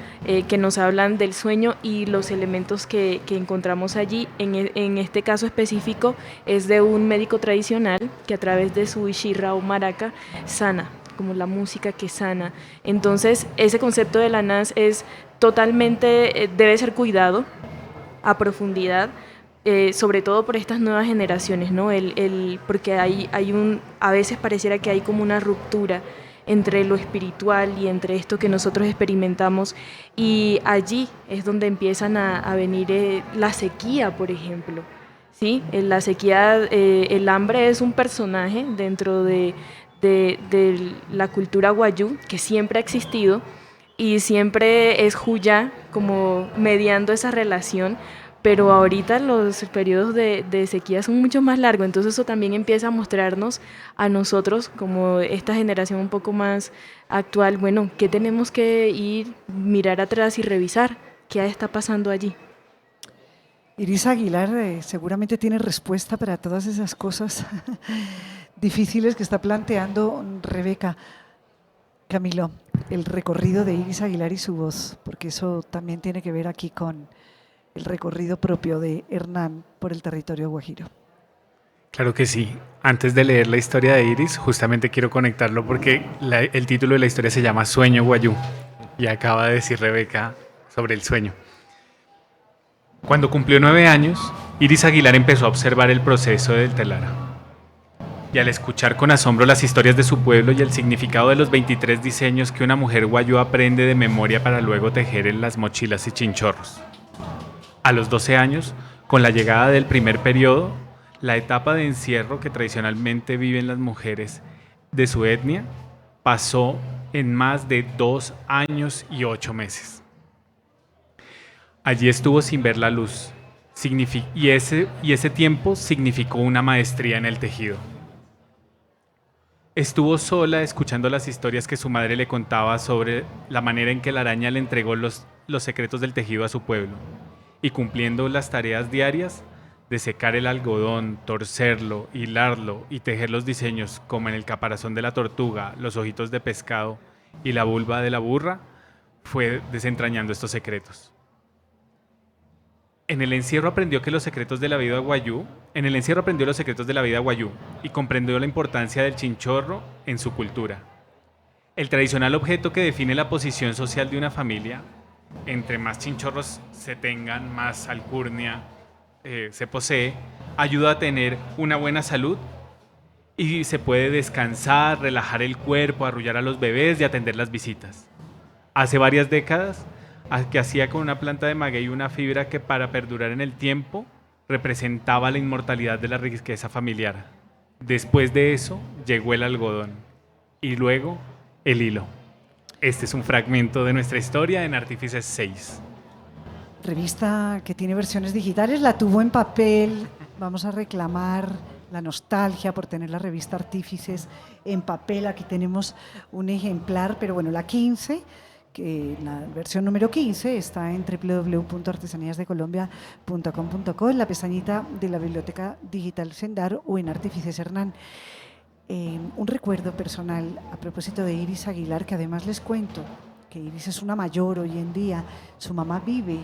que nos hablan del sueño y los elementos que encontramos allí. En este caso específico es de un médico tradicional que a través de su ishirra o maraca sana, como la música que sana. Entonces, ese concepto del anás es totalmente, debe ser cuidado a profundidad, sobre todo por estas nuevas generaciones, ¿no? Porque a veces pareciera que hay como una ruptura entre lo espiritual y entre esto que nosotros experimentamos, y allí es donde empiezan a venir la sequía, por ejemplo, ¿sí? La sequía, el hambre es un personaje dentro de la cultura wayú que siempre ha existido, y siempre es Juyá como mediando esa relación, pero ahorita los periodos de sequía son mucho más largos, entonces eso también empieza a mostrarnos a nosotros, como esta generación un poco más actual, bueno, ¿qué tenemos que ir, mirar atrás y revisar? ¿Qué está pasando allí? Iris Aguilar seguramente tiene respuesta para todas esas cosas difíciles que está planteando Rebeca. Camilo, el recorrido de Iris Aguilar y su voz, porque eso también tiene que ver aquí con el recorrido propio de Hernán por el territorio guajiro. Claro que sí. Antes de leer la historia de Iris, justamente quiero conectarlo porque el título de la historia se llama Sueño Guayú y acaba de decir Rebeca sobre el sueño. Cuando cumplió 9 años, Iris Aguilar empezó a observar el proceso del telar. Y al escuchar con asombro las historias de su pueblo y el significado de los 23 diseños que una mujer guayú aprende de memoria para luego tejer en las mochilas y chinchorros. A los 12 años, con la llegada del primer periodo, la etapa de encierro que tradicionalmente viven las mujeres de su etnia pasó en más de 2 años y 8 meses. Allí estuvo sin ver la luz, y ese tiempo significó una maestría en el tejido. Estuvo sola escuchando las historias que su madre le contaba sobre la manera en que la araña le entregó los secretos del tejido a su pueblo, y cumpliendo las tareas diarias de secar el algodón, torcerlo, hilarlo y tejer los diseños como en el caparazón de la tortuga, los ojitos de pescado y la vulva de la burra, fue desentrañando estos secretos. En el encierro aprendió los secretos de la vida guayú y comprendió la importancia del chinchorro en su cultura. El tradicional objeto que define la posición social de una familia, entre más chinchorros se tengan, más alcurnia se posee, ayuda a tener una buena salud y se puede descansar, relajar el cuerpo, arrullar a los bebés y atender las visitas. Hace varias décadas, que hacía con una planta de maguey una fibra que para perdurar en el tiempo representaba la inmortalidad de la riqueza familiar. Después de eso llegó el algodón y luego el hilo. Este es un fragmento de nuestra historia en Artífices 6. Revista que tiene versiones digitales, la tuvo en papel, vamos a reclamar la nostalgia por tener la revista Artífices en papel. Aquí tenemos un ejemplar, pero bueno, la 15, que la versión número 15 está en www.artesaníasdecolombia.com.co, en la pestañita de la Biblioteca Digital Sendar o en Artífices Hernán. Un recuerdo personal a propósito de Iris Aguilar, que además les cuento que Iris es una mayor hoy en día, su mamá vive,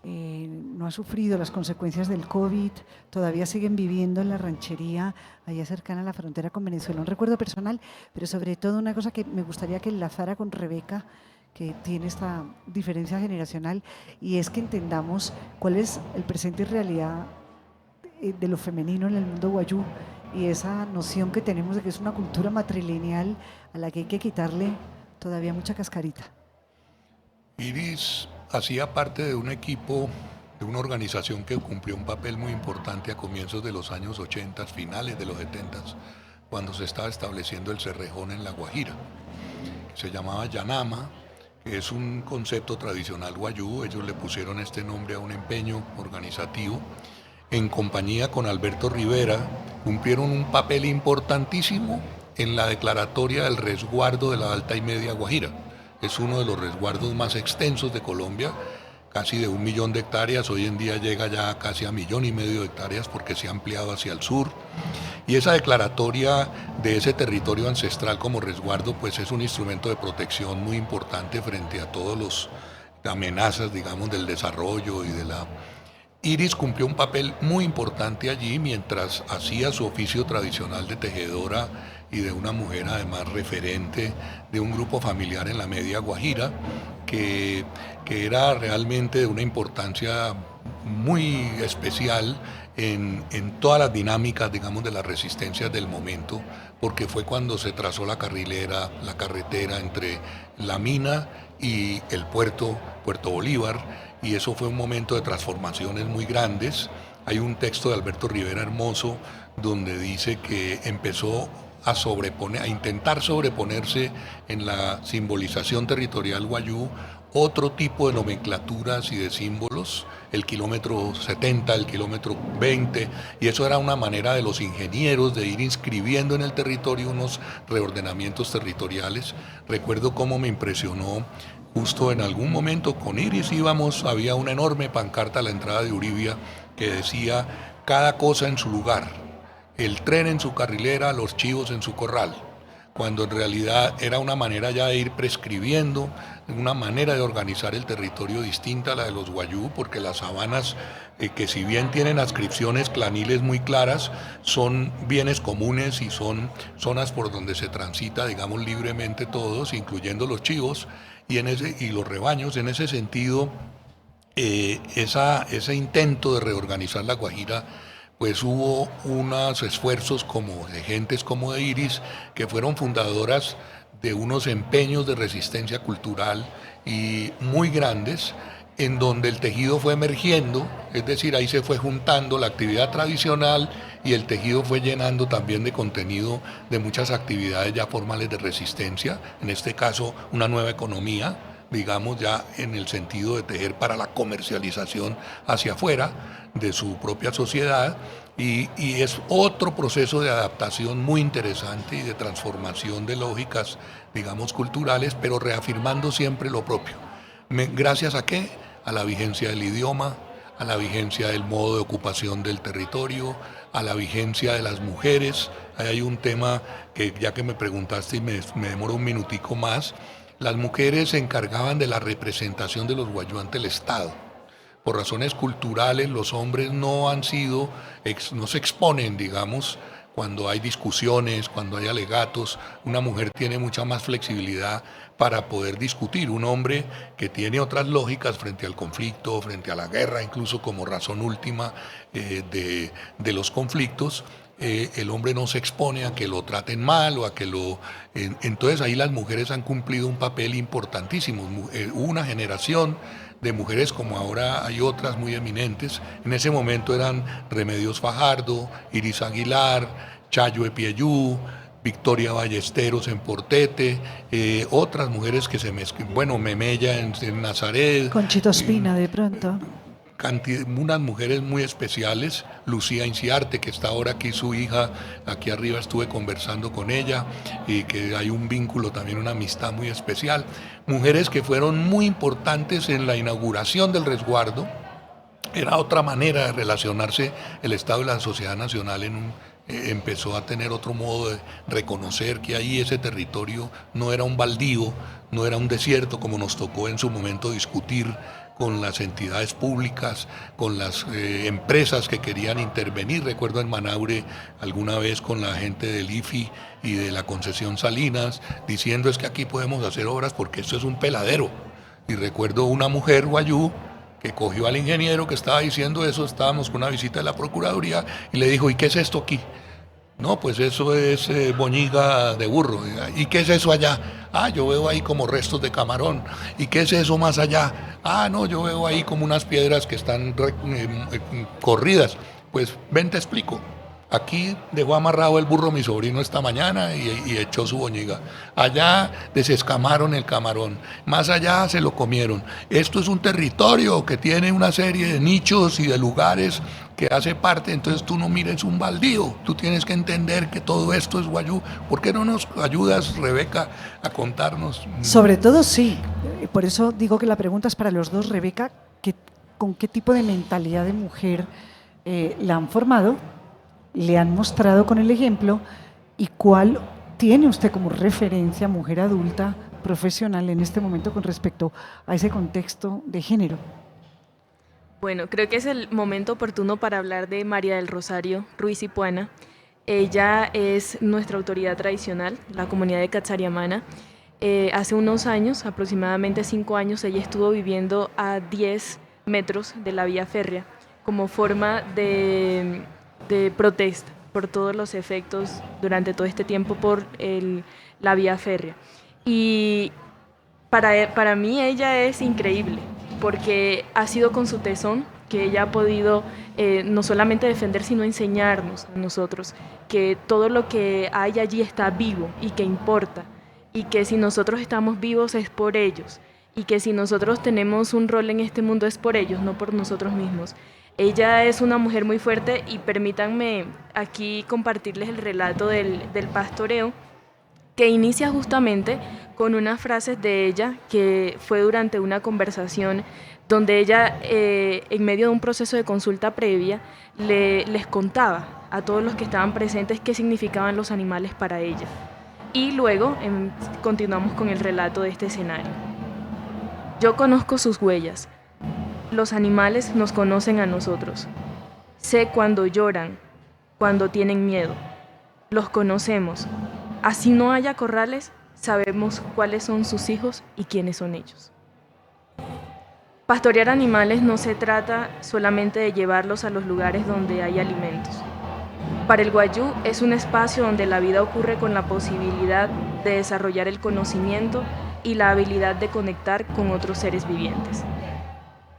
no ha sufrido las consecuencias del COVID, todavía siguen viviendo en la ranchería allá cercana a la frontera con Venezuela. Un recuerdo personal, pero sobre todo una cosa que me gustaría que enlazara con Rebeca, que tiene esta diferencia generacional, y es que entendamos cuál es el presente y realidad de lo femenino en el mundo guayú, y esa noción que tenemos de que es una cultura matrilineal a la que hay que quitarle todavía mucha cascarita. Iris hacía parte de un equipo, de una organización que cumplió un papel muy importante a comienzos de los años 80, finales de los 70, cuando se estaba estableciendo el cerrejón en La Guajira, que se llamaba Yanama, que es un concepto tradicional guayú. Ellos le pusieron este nombre a un empeño organizativo. En compañía con Alberto Rivera, cumplieron un papel importantísimo en la declaratoria del resguardo de la Alta y Media Guajira. Es uno de los resguardos más extensos de Colombia, casi de 1 millón de hectáreas. Hoy en día llega ya casi a 1,5 millones de hectáreas porque se ha ampliado hacia el sur. Y esa declaratoria de ese territorio ancestral como resguardo, pues es un instrumento de protección muy importante frente a todas las amenazas, digamos, del desarrollo y de la... Iris cumplió un papel muy importante allí mientras hacía su oficio tradicional de tejedora y de una mujer además referente de un grupo familiar en la Media Guajira que era realmente de una importancia muy especial en todas las dinámicas, digamos, de las resistencias del momento, porque fue cuando se trazó la carrilera, la carretera entre la mina y el Puerto Bolívar, y eso fue un momento de transformaciones muy grandes. Hay un texto de Alberto Rivera hermoso donde dice que empezó a intentar sobreponerse en la simbolización territorial wayú otro tipo de nomenclaturas y de símbolos, el kilómetro 70, el kilómetro 20, y eso era una manera de los ingenieros de ir inscribiendo en el territorio unos reordenamientos territoriales. Recuerdo cómo me impresionó justo en algún momento con Iris había una enorme pancarta a la entrada de Uribia que decía cada cosa en su lugar, el tren en su carrilera, los chivos en su corral, cuando en realidad era una manera ya de ir prescribiendo, una manera de organizar el territorio distinta a la de los wayú, porque las sabanas, que si bien tienen adscripciones claniles muy claras, son bienes comunes y son zonas por donde se transita, digamos, libremente todos, incluyendo los chivos y los rebaños. En ese sentido, ese intento de reorganizar la Guajira, pues hubo unos esfuerzos como de gentes como de Iris, que fueron fundadoras de unos empeños de resistencia cultural y muy grandes, en donde el tejido fue emergiendo, es decir, ahí se fue juntando la actividad tradicional y el tejido fue llenando también de contenido de muchas actividades ya formales de resistencia, en este caso una nueva economía, digamos ya en el sentido de tejer para la comercialización hacia afuera de su propia sociedad, y es otro proceso de adaptación muy interesante y de transformación de lógicas, digamos, culturales, pero reafirmando siempre lo propio. ¿Gracias a qué? A la vigencia del idioma, a la vigencia del modo de ocupación del territorio, a la vigencia de las mujeres. Ahí hay un tema que ya que me preguntaste y me demoro un minutico más, las mujeres se encargaban de la representación de los wayú ante el Estado. Por razones culturales, los hombres no se exponen, digamos, cuando hay discusiones, cuando hay alegatos. Una mujer tiene mucha más flexibilidad para poder discutir. Un hombre que tiene otras lógicas frente al conflicto, frente a la guerra, incluso como razón última de los conflictos, el hombre no se expone a que lo traten mal o a que lo... Entonces ahí las mujeres han cumplido un papel importantísimo. Hubo una generación de mujeres, como ahora hay otras muy eminentes. En ese momento eran Remedios Fajardo, Iris Aguilar, Chayo Epieyú, Victoria Ballesteros en Portete, otras mujeres que Memella en Nazaret. Conchita Ospina de pronto. Unas mujeres muy especiales, Lucía Inciarte, que está ahora aquí, su hija, aquí arriba estuve conversando con ella, y que hay un vínculo también, una amistad muy especial. Mujeres que fueron muy importantes en la inauguración del resguardo. Era otra manera de relacionarse el Estado y la sociedad nacional empezó a tener otro modo de reconocer que ahí ese territorio no era un baldío, no era un desierto, como nos tocó en su momento discutir con las entidades públicas, con las empresas que querían intervenir. Recuerdo en Manaure alguna vez con la gente del IFI y de la concesión Salinas, diciendo es que aquí podemos hacer obras porque esto es un peladero. Y recuerdo una mujer wayú que cogió al ingeniero que estaba diciendo eso, estábamos con una visita de la Procuraduría, y le dijo, ¿y qué es esto aquí? No, pues eso es boñiga de burro. ¿Y qué es eso allá? Ah, yo veo ahí como restos de camarón. ¿Y qué es eso más allá? Ah, no, yo veo ahí como unas piedras que están corridas. Pues ven, te explico. Aquí dejó amarrado el burro mi sobrino esta mañana y echó su boñiga. Allá desescamaron el camarón. Más allá se lo comieron. Esto es un territorio que tiene una serie de nichos y de lugares que hace parte. Entonces tú no mires un baldío. Tú tienes que entender que todo esto es wayú. ¿Por qué no nos ayudas, Rebeca, a contarnos? Sobre todo sí. Por eso digo que la pregunta es para los dos. Rebeca, ¿con qué tipo de mentalidad de mujer la han formado? ¿Le han mostrado con el ejemplo? ¿Y cuál tiene usted como referencia, mujer adulta, profesional en este momento con respecto a ese contexto de género? Bueno, creo que es el momento oportuno para hablar de María del Rosario Ruiz y Puana. Ella es nuestra autoridad tradicional, la comunidad de Catzariamana. Hace unos años, aproximadamente 5 años, ella estuvo viviendo a 10 metros de la vía férrea como forma de protesta por todos los efectos durante todo este tiempo por la vía férrea. Y para mí ella es increíble, porque ha sido con su tesón que ella ha podido no solamente defender, sino enseñarnos a nosotros que todo lo que hay allí está vivo y que importa, y que si nosotros estamos vivos es por ellos, y que si nosotros tenemos un rol en este mundo es por ellos, no por nosotros mismos. Ella es una mujer muy fuerte y permítanme aquí compartirles el relato del pastoreo, que inicia justamente con unas frases de ella que fue durante una conversación donde ella, en medio de un proceso de consulta previa, les contaba a todos los que estaban presentes qué significaban los animales para ella. Y luego continuamos con el relato de este escenario. Yo conozco sus huellas. Los animales nos conocen a nosotros. Sé cuando lloran, cuando tienen miedo. Los conocemos. Así no haya corrales, sabemos cuáles son sus hijos y quiénes son ellos. Pastorear animales no se trata solamente de llevarlos a los lugares donde hay alimentos. Para el Wayuu es un espacio donde la vida ocurre con la posibilidad de desarrollar el conocimiento y la habilidad de conectar con otros seres vivientes.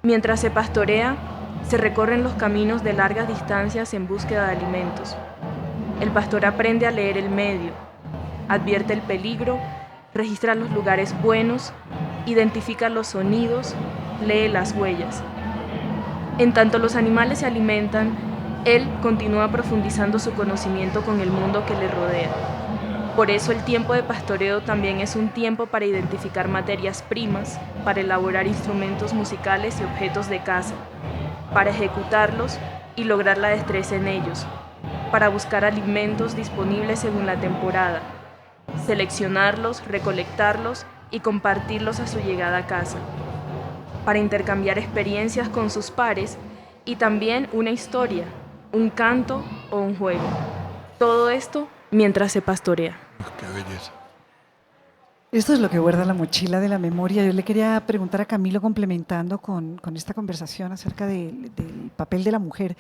Mientras se pastorea, se recorren los caminos de largas distancias en búsqueda de alimentos. El pastor aprende a leer el medio, advierte el peligro, registra los lugares buenos, identifica los sonidos, lee las huellas. En tanto los animales se alimentan, él continúa profundizando su conocimiento con el mundo que le rodea. Por eso el tiempo de pastoreo también es un tiempo para identificar materias primas, para elaborar instrumentos musicales y objetos de caza, para ejecutarlos y lograr la destreza en ellos, para buscar alimentos disponibles según la temporada, seleccionarlos, recolectarlos y compartirlos a su llegada a casa, para intercambiar experiencias con sus pares y también una historia, un canto o un juego. Todo esto mientras se pastorea. Qué belleza. Esto es lo que guarda la mochila de la memoria. Yo le quería preguntar a Camilo, complementando con esta conversación acerca del papel de la mujer.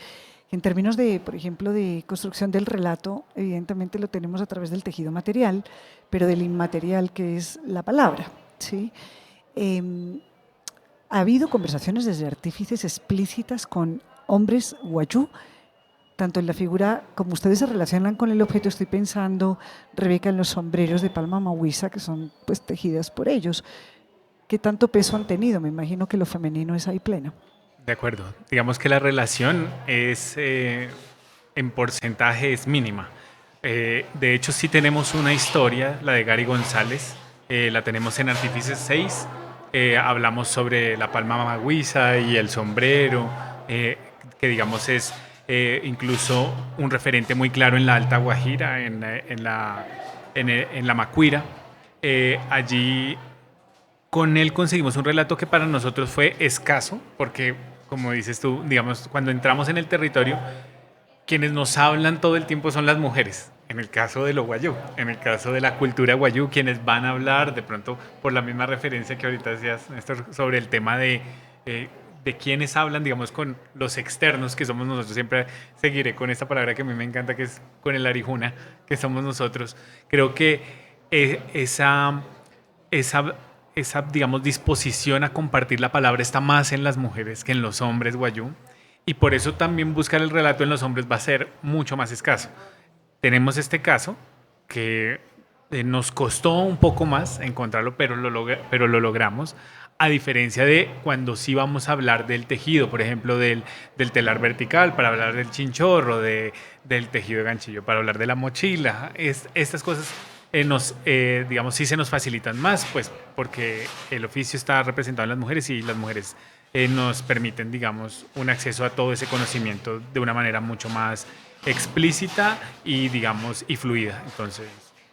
En términos de, por ejemplo, de construcción del relato, evidentemente lo tenemos a través del tejido material, pero del inmaterial, que es la palabra, ¿sí? Ha habido conversaciones desde artífices explícitas con hombres Wayuu, tanto en la figura como ustedes se relacionan con el objeto. Estoy pensando, Rebeca, en los sombreros de palma mahuisa, que son pues tejidas por ellos. ¿Qué tanto peso han tenido? Me imagino que lo femenino es ahí pleno. De acuerdo. Digamos que la relación es, en porcentaje es mínima. De hecho, sí tenemos una historia, la de Gary González, la tenemos en Artífices 6. Hablamos sobre la palma mahuisa y el sombrero, que digamos es incluso un referente muy claro en la Alta Guajira, en la Macuira. Allí con él conseguimos un relato que para nosotros fue escaso, porque como dices tú, digamos, cuando entramos en el territorio, quienes nos hablan todo el tiempo son las mujeres. En el caso de lo Wayuu, en el caso de la cultura Wayuu, quienes van a hablar, de pronto, por la misma referencia que ahorita hacías, Néstor, sobre el tema de quienes hablan, digamos, con los externos, que somos nosotros. Siempre seguiré con esta palabra que a mí me encanta, que es con el arijuna, que somos nosotros. Creo que esa, digamos, disposición a compartir la palabra está más en las mujeres que en los hombres Wayuu, y por eso también buscar el relato en los hombres va a ser mucho más escaso. Tenemos este caso que nos costó un poco más encontrarlo, pero lo logramos, a diferencia de cuando sí vamos a hablar del tejido, por ejemplo, del telar vertical, para hablar del chinchorro, del tejido de ganchillo, para hablar de la mochila. Estas cosas digamos, sí se nos facilitan más, pues porque el oficio está representado en las mujeres y las mujeres nos permiten, digamos, un acceso a todo ese conocimiento de una manera mucho más explícita y, digamos, y fluida. Entonces,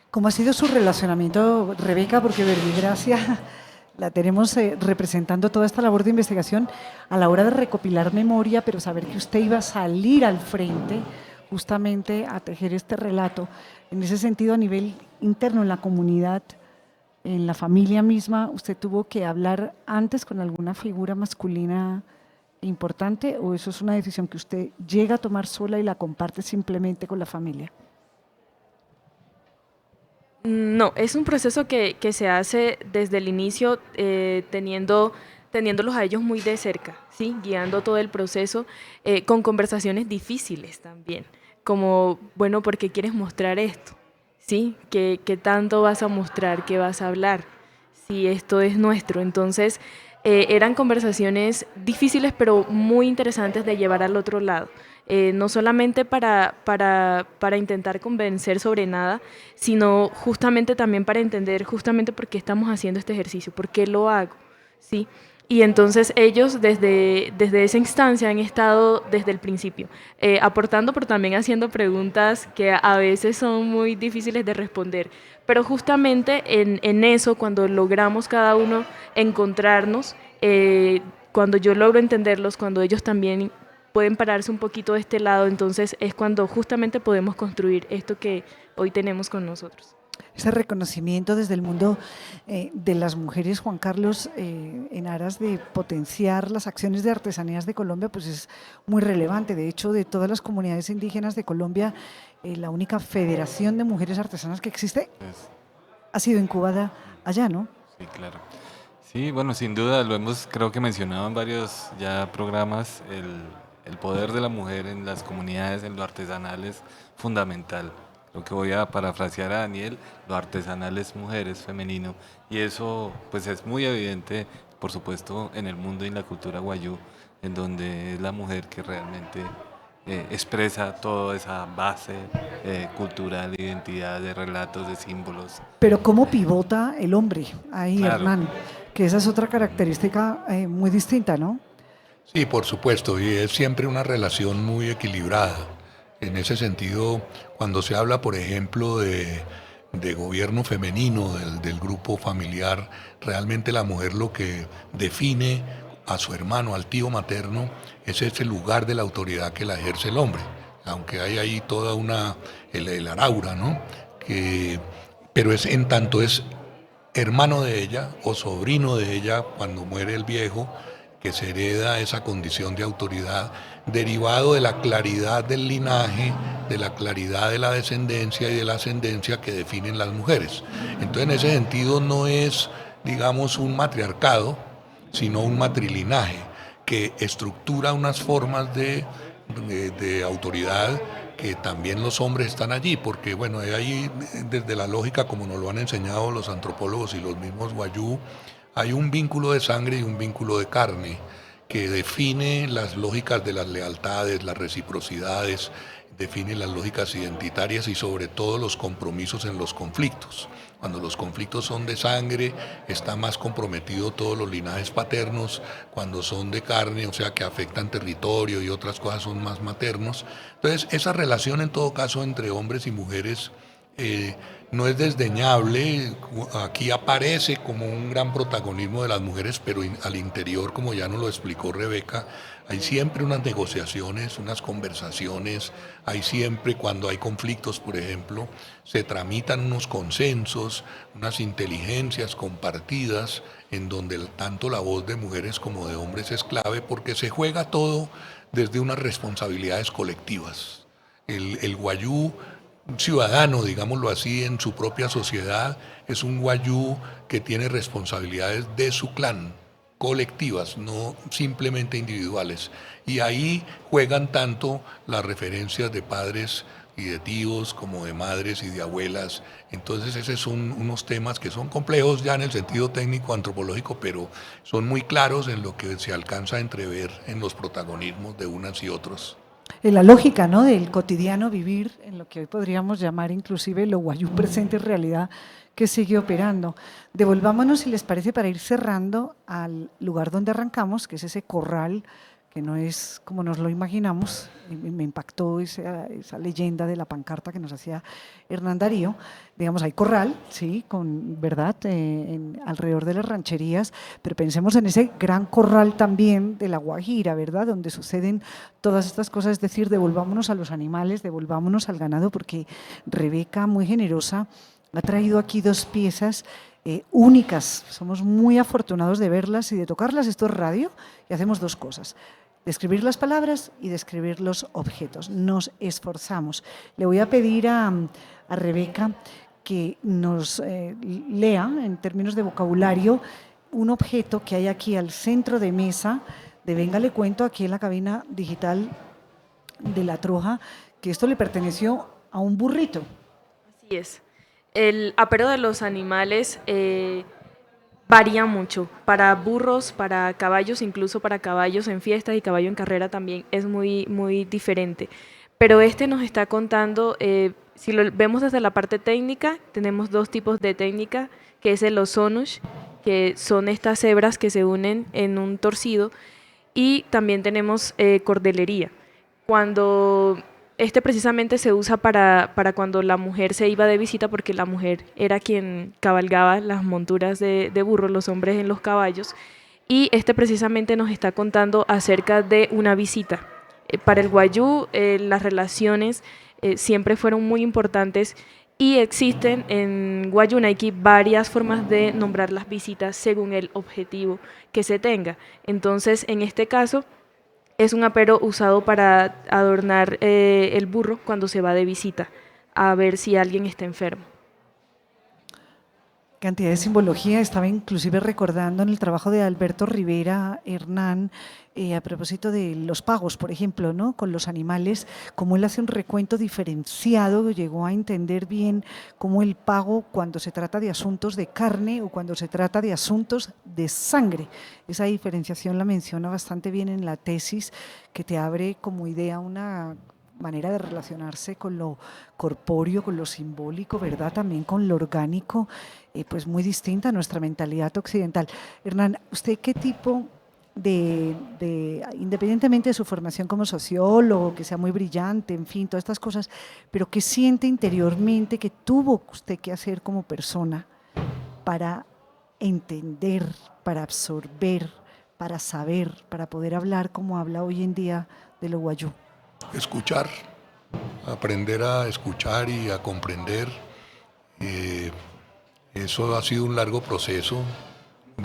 ¿cómo ha sido su relacionamiento, Rebeca? Porque Verbigracia la tenemos representando toda esta labor de investigación a la hora de recopilar memoria, pero saber que usted iba a salir al frente justamente a tejer este relato. En ese sentido, a nivel interno, en la comunidad, en la familia misma, ¿usted tuvo que hablar antes con alguna figura masculina importante, o eso es una decisión que usted llega a tomar sola y la comparte simplemente con la familia? No, es un proceso que se hace desde el inicio, teniendo teniéndolos a ellos muy de cerca, ¿sí? Guiando todo el proceso, con conversaciones difíciles también, como, bueno, ¿por qué quieres mostrar esto? ¿Sí? ¿Qué tanto vas a mostrar? ¿Qué vas a hablar? Si esto es nuestro. Entonces, eran conversaciones difíciles, pero muy interesantes de llevar al otro lado. No solamente para intentar convencer sobre nada, sino justamente también para entender justamente por qué estamos haciendo este ejercicio, por qué lo hago, ¿sí? Y entonces ellos desde esa instancia han estado desde el principio, aportando, pero también haciendo preguntas que a veces son muy difíciles de responder. Pero justamente en eso, cuando logramos cada uno encontrarnos, cuando yo logro entenderlos, cuando ellos también pueden pararse un poquito de este lado, entonces es cuando justamente podemos construir esto que hoy tenemos con nosotros. Ese reconocimiento desde el mundo de las mujeres, Juan Carlos, en aras de potenciar las acciones de artesanías de Colombia, pues es muy relevante. De hecho, de todas las comunidades indígenas de Colombia, la única federación de mujeres artesanas que existe ha sido incubada allá, ¿no? Sí, claro. Sí, bueno, sin duda, lo hemos creo que mencionado en varios ya programas, el poder de la mujer en las comunidades, en lo artesanal es fundamental. Lo que voy a parafrasear a Daniel, lo artesanal es mujer, es femenino, y eso pues es muy evidente, por supuesto, en el mundo y en la cultura guayú, en donde es la mujer que realmente expresa toda esa base cultural, de identidad, de relatos, de símbolos. Pero ¿cómo pivota el hombre ahí, Claro. Hernán? Que esa es otra característica muy distinta, ¿no? Sí, por supuesto, y es siempre una relación muy equilibrada. En ese sentido, cuando se habla, por ejemplo, de gobierno femenino, del grupo familiar, realmente la mujer lo que define a su hermano, al tío materno, es ese lugar de la autoridad que la ejerce el hombre. Aunque hay ahí toda el araura, ¿no? Pero es en tanto es hermano de ella o sobrino de ella cuando muere el viejo, que se hereda esa condición de autoridad derivado de la claridad del linaje, de la claridad de la descendencia y de la ascendencia que definen las mujeres. Entonces, en ese sentido no es, digamos, un matriarcado, sino un matrilinaje que estructura unas formas de autoridad que también los hombres están allí, porque bueno, ahí desde la lógica, como nos lo han enseñado los antropólogos y los mismos guayú, hay un vínculo de sangre y un vínculo de carne que define las lógicas de las lealtades, las reciprocidades, define las lógicas identitarias y sobre todo los compromisos en los conflictos. Cuando los conflictos son de sangre, está más comprometido todos los linajes paternos. Cuando son de carne, o sea que afectan territorio y otras cosas, son más maternos. Entonces, esa relación en todo caso entre hombres y mujeres no es desdeñable. Aquí aparece como un gran protagonismo de las mujeres, pero al interior, como ya nos lo explicó Rebeca, hay siempre unas negociaciones, unas conversaciones, hay siempre, cuando hay conflictos, por ejemplo, se tramitan unos consensos, unas inteligencias compartidas, en donde tanto la voz de mujeres como de hombres es clave, porque se juega todo desde unas responsabilidades colectivas. El guayú ciudadano, digámoslo así, en su propia sociedad, es un guayú que tiene responsabilidades de su clan, colectivas, no simplemente individuales. Y ahí juegan tanto las referencias de padres y de tíos como de madres y de abuelas. Entonces esos son unos temas que son complejos ya en el sentido técnico antropológico, pero son muy claros en lo que se alcanza a entrever en los protagonismos de unas y otros. En la lógica, ¿no?, del cotidiano vivir, en lo que hoy podríamos llamar inclusive lo guayú presente en realidad, que sigue operando. Devolvámonos, si les parece, para ir cerrando al lugar donde arrancamos, que es ese corral, que no es como nos lo imaginamos. Me impactó esa leyenda de la pancarta que nos hacía Hernán Darío. Digamos, hay corral, sí, con verdad, alrededor de las rancherías, pero pensemos en ese gran corral también de la Guajira, ¿verdad?, donde suceden todas estas cosas. Es decir, devolvámonos a los animales, devolvámonos al ganado, porque Rebeca, muy generosa, ha traído aquí dos piezas únicas. Somos muy afortunados de verlas y de tocarlas. Esto es radio y hacemos dos cosas: describir las palabras y describir los objetos. Nos esforzamos. Le voy a pedir a Rebeca que nos lea, en términos de vocabulario, un objeto que hay aquí al centro de mesa de Venga le cuento, aquí en la cabina digital de La Troja, que esto le perteneció a un burrito. Así es. El apero de los animales varía mucho. Para burros, para caballos, incluso para caballos en fiestas y caballo en carrera también es muy, muy diferente. Pero este nos está contando, si lo vemos desde la parte técnica, tenemos dos tipos de técnica, que es el ozonush, que son estas hebras que se unen en un torcido, y también tenemos cordelería. Cuando este precisamente se usa para cuando la mujer se iba de visita, porque la mujer era quien cabalgaba las monturas de burro, los hombres en los caballos, y este precisamente nos está contando acerca de una visita. Para el Wayuu las relaciones siempre fueron muy importantes y existen en Wayuu Naiki varias formas de nombrar las visitas según el objetivo que se tenga. Entonces, en este caso, es un apero usado para adornar el burro cuando se va de visita, a ver si alguien está enfermo. Cantidad de simbología, estaba inclusive recordando en el trabajo de Alberto Rivera Hernán, a propósito de los pagos, por ejemplo, ¿no? Con los animales, cómo él hace un recuento diferenciado, llegó a entender bien cómo el pago cuando se trata de asuntos de carne o cuando se trata de asuntos de sangre. Esa diferenciación la menciona bastante bien en la tesis, que te abre como idea una manera de relacionarse con lo corpóreo, con lo simbólico, ¿verdad? También con lo orgánico, pues muy distinta a nuestra mentalidad occidental. Hernán, ¿usted qué tipo independientemente de su formación como sociólogo, que sea muy brillante, en fin, todas estas cosas, pero qué siente interiormente que tuvo usted que hacer como persona para entender, para absorber, para saber, para poder hablar como habla hoy en día de lo Wayuu? Escuchar, aprender a escuchar y a comprender. Eso ha sido un largo proceso.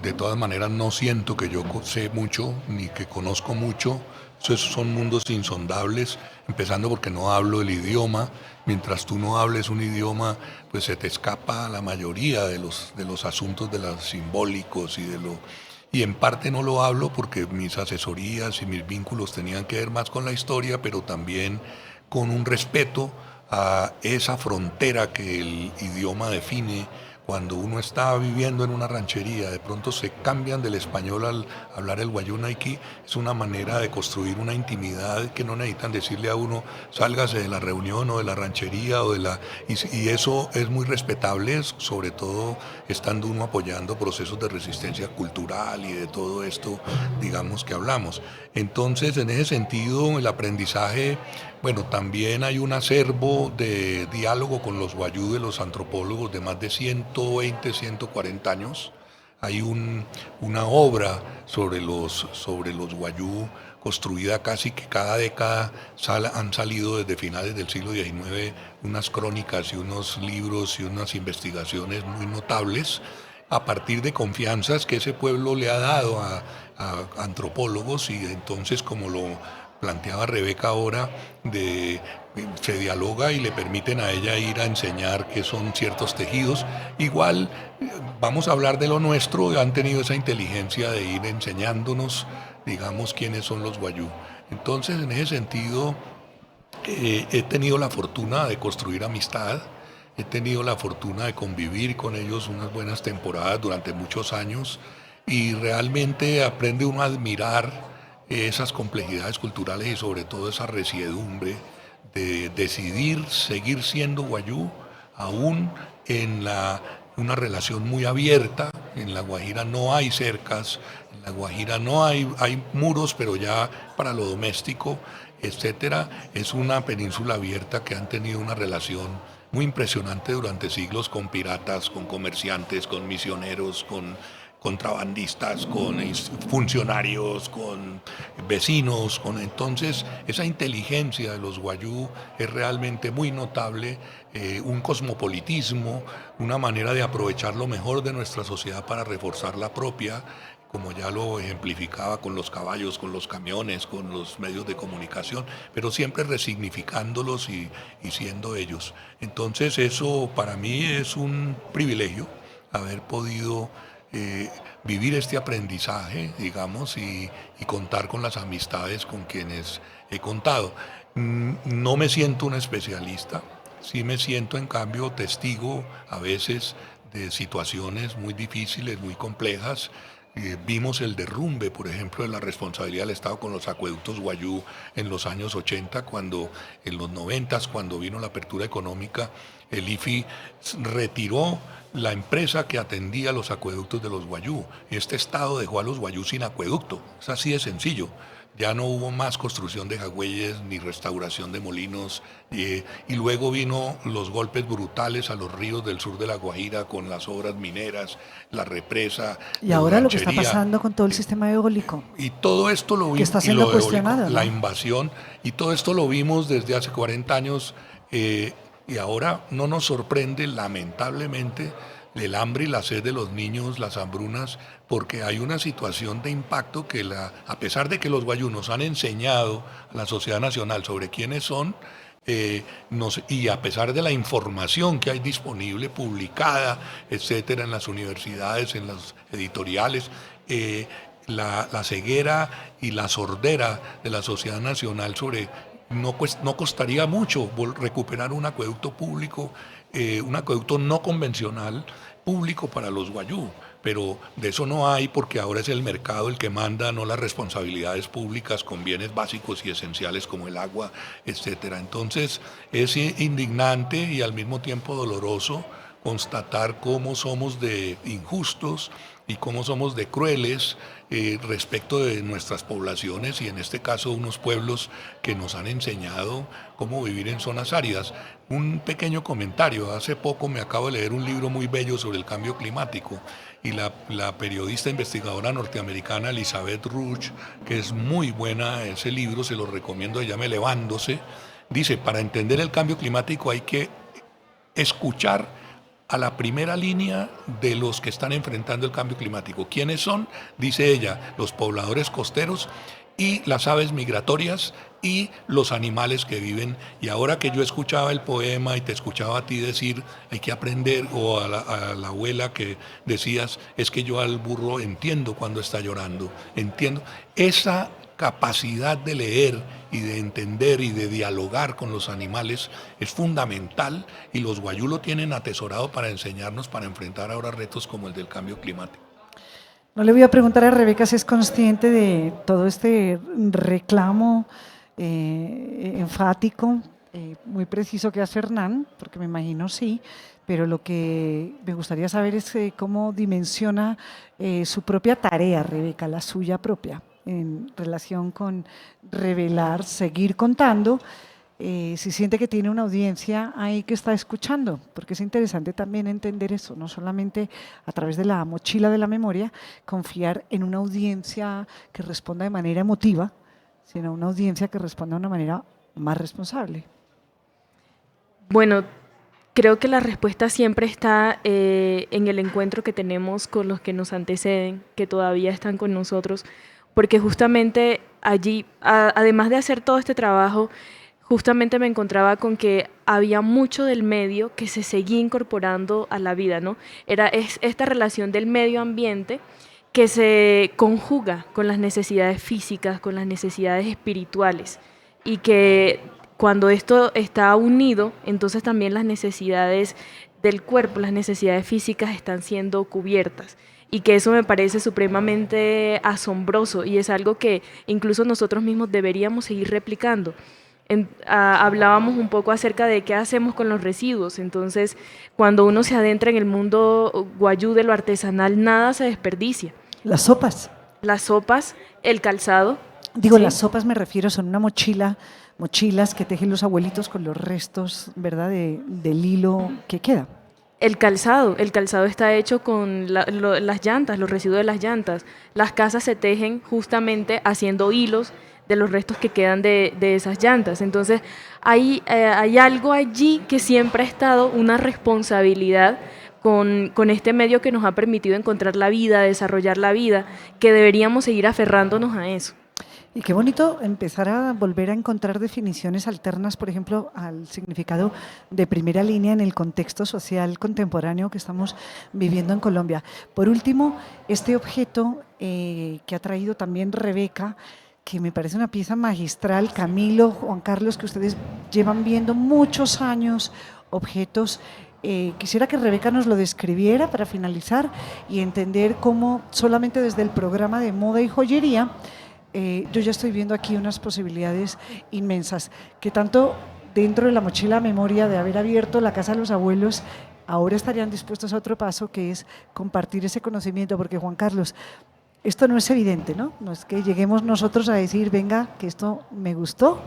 De todas maneras, no siento que yo sé mucho ni que conozco mucho. Esos son mundos insondables, empezando porque no hablo el idioma. Mientras tú no hables un idioma, pues se te escapa la mayoría de los asuntos de los simbólicos y en parte no lo hablo porque mis asesorías y mis vínculos tenían que ver más con la historia, pero también con un respeto a esa frontera que el idioma define. Cuando uno está viviendo en una ranchería, de pronto se cambian del español al hablar el Wayuu Naiki, es una manera de construir una intimidad que no necesitan decirle a uno, sálgase de la reunión o de la ranchería y eso es muy respetable, sobre todo estando uno apoyando procesos de resistencia cultural y de todo esto, digamos, que hablamos. Entonces, en ese sentido, el aprendizaje, bueno, también hay un acervo de diálogo con los Wayuu de los antropólogos de más de 120, 140 años. Hay una obra sobre los Wayuu construida casi que cada década. Han salido desde finales del siglo XIX unas crónicas y unos libros y unas investigaciones muy notables a partir de confianzas que ese pueblo le ha dado a antropólogos, y entonces, como lo planteaba Rebeca ahora, se dialoga y le permiten a ella ir a enseñar qué son ciertos tejidos. Igual vamos a hablar de lo nuestro, han tenido esa inteligencia de ir enseñándonos, digamos, quiénes son los Wayuu. Entonces, en ese sentido, he tenido la fortuna de construir amistad, he tenido la fortuna de convivir con ellos unas buenas temporadas durante muchos años, y realmente aprende uno a admirar esas complejidades culturales y sobre todo esa resiedumbre de decidir seguir siendo Wayuu aún en una relación muy abierta. En La Guajira no hay cercas, en La Guajira no hay muros, pero ya para lo doméstico, etcétera. Es una península abierta que han tenido una relación muy impresionante durante siglos con piratas, con comerciantes, con misioneros, con contrabandistas, con funcionarios, con vecinos, entonces esa inteligencia de los Wayuu es realmente muy notable, un cosmopolitismo, una manera de aprovechar lo mejor de nuestra sociedad para reforzar la propia, como ya lo ejemplificaba con los caballos, con los camiones, con los medios de comunicación, pero siempre resignificándolos y siendo ellos. Entonces eso para mí es un privilegio, haber podido vivir este aprendizaje, digamos, y contar con las amistades con quienes he contado. No me siento un especialista, sí me siento en cambio testigo a veces de situaciones muy difíciles, muy complejas. Vimos el derrumbe, por ejemplo, de la responsabilidad del Estado con los acueductos Guayú en los años 80, cuando en los 90, cuando vino la apertura económica, el IFI retiró la empresa que atendía los acueductos de los Guayú. Este Estado dejó a los Guayú sin acueducto. Es así de sencillo. Ya no hubo más construcción de jagüeyes ni restauración de molinos, y luego vino los golpes brutales a los ríos del sur de La Guajira con las obras mineras, la represa, y ahora lo que está pasando con todo el sistema eólico. Y todo esto lo vimos, que está siendo cuestionado, ¿no? La invasión, y todo esto lo vimos desde hace 40 años, y ahora no nos sorprende, lamentablemente, el hambre y la sed de los niños, las hambrunas, porque hay una situación de impacto que a pesar de que los guayú nos han enseñado a la sociedad nacional sobre quiénes son, y a pesar de la información que hay disponible, publicada, etcétera, en las universidades, en las editoriales, la ceguera y la sordera de la sociedad nacional sobre no costaría mucho recuperar un acueducto público, un acueducto no convencional público para los guayú, pero de eso no hay porque ahora es el mercado el que manda, no las responsabilidades públicas con bienes básicos y esenciales como el agua, etcétera. Entonces es indignante y al mismo tiempo doloroso constatar cómo somos de injustos y cómo somos de crueles respecto de nuestras poblaciones y en este caso unos pueblos que nos han enseñado cómo vivir en zonas áridas. Un pequeño comentario, hace poco me acabo de leer un libro muy bello sobre el cambio climático y la periodista investigadora norteamericana Elizabeth Ruch, que es muy buena ese libro, se lo recomiendo, se llama Elevándose, dice, para entender el cambio climático hay que escuchar a la primera línea de los que están enfrentando el cambio climático. ¿Quiénes son? Dice ella, los pobladores costeros y las aves migratorias y los animales que viven. Y ahora que yo escuchaba el poema y te escuchaba a ti decir, hay que aprender, o a la abuela que decías, es que yo al burro entiendo cuando está llorando, entiendo. Esa capacidad de leer y de entender y de dialogar con los animales es fundamental y los guayú lo tienen atesorado para enseñarnos, para enfrentar ahora retos como el del cambio climático. No le voy a preguntar a Rebeca si es consciente de todo este reclamo enfático, muy preciso que hace Hernán, porque me imagino sí, pero lo que me gustaría saber es cómo dimensiona su propia tarea, Rebeca, la suya propia, en relación con revelar, seguir contando, si siente que tiene una audiencia ahí que está escuchando, porque es interesante también entender eso, no solamente a través de la mochila de la memoria, confiar en una audiencia que responda de manera emotiva, sino una audiencia que responda de una manera más responsable. Bueno, creo que la respuesta siempre está en el encuentro que tenemos con los que nos anteceden, que todavía están con nosotros, porque justamente allí, además de hacer todo este trabajo, justamente me encontraba con que había mucho del medio que se seguía incorporando a la vida, ¿no? Es esta relación del medio ambiente que se conjuga con las necesidades físicas, con las necesidades espirituales, y que cuando esto está unido, entonces también las necesidades del cuerpo, las necesidades físicas están siendo cubiertas. Y que eso me parece supremamente asombroso y es algo que incluso nosotros mismos deberíamos seguir replicando. Hablábamos un poco acerca de qué hacemos con los residuos, entonces cuando uno se adentra en el mundo guayú de lo artesanal, nada se desperdicia. Las sopas. Las sopas, el calzado. Digo, ¿sí? Las sopas me refiero, son una mochilas que tejen los abuelitos con los restos, ¿verdad?, del hilo que queda. El calzado está hecho con las llantas, los residuos de las llantas. Las casas se tejen justamente haciendo hilos de los restos que quedan de esas llantas. Entonces, hay algo allí que siempre ha estado, una responsabilidad con este medio que nos ha permitido encontrar la vida, desarrollar la vida, que deberíamos seguir aferrándonos a eso. Y qué bonito empezar a volver a encontrar definiciones alternas, por ejemplo, al significado de primera línea en el contexto social contemporáneo que estamos viviendo en Colombia. Por último, este objeto que ha traído también Rebeca, que me parece una pieza magistral, Camilo, Juan Carlos, que ustedes llevan viendo muchos años objetos. Quisiera que Rebeca nos lo describiera para finalizar y entender cómo solamente desde el programa de moda y joyería yo ya estoy viendo aquí unas posibilidades inmensas, que tanto dentro de la mochila memoria de haber abierto la casa de los abuelos, ahora estarían dispuestos a otro paso, que es compartir ese conocimiento, porque Juan Carlos, esto no es evidente, ¿no? No es que lleguemos nosotros a decir, venga, que esto me gustó.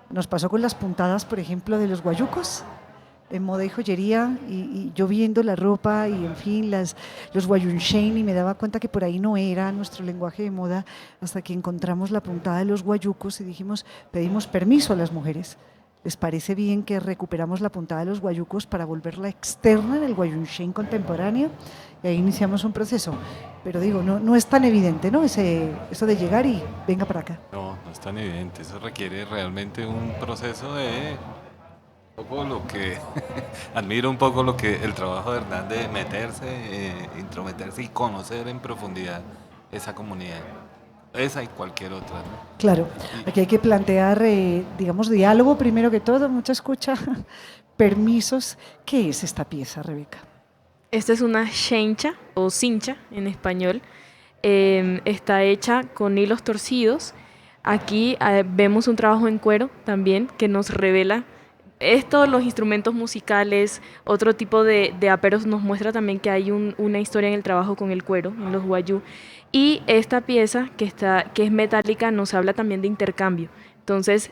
Nos pasó con las puntadas, por ejemplo, de los guayucos, en moda y joyería, y yo viendo la ropa y en fin, los guayunchein, y me daba cuenta que por ahí no era nuestro lenguaje de moda, hasta que encontramos la puntada de los guayucos y dijimos, pedimos permiso a las mujeres. ¿Les parece bien que recuperamos la puntada de los guayucos para volverla externa en el guayunchein contemporáneo? Y ahí iniciamos un proceso. Pero digo, no es tan evidente, ¿no? Eso de llegar y venga para acá. No es tan evidente. Eso requiere realmente un proceso de poco lo que admiro un poco lo que el trabajo de Hernán de meterse, intrometerse y conocer en profundidad esa comunidad, esa y cualquier otra, ¿no? Claro, aquí hay que plantear, digamos, diálogo primero que todo, mucha escucha, permisos. ¿Qué es esta pieza, Rebeca? Esta es una chencha o cincha en español. Está hecha con hilos torcidos. Aquí vemos un trabajo en cuero también que nos revela esto, los instrumentos musicales, otro tipo de aperos nos muestra también que hay una historia en el trabajo con el cuero, en los guayú. Y esta pieza que es metálica nos habla también de intercambio. Entonces,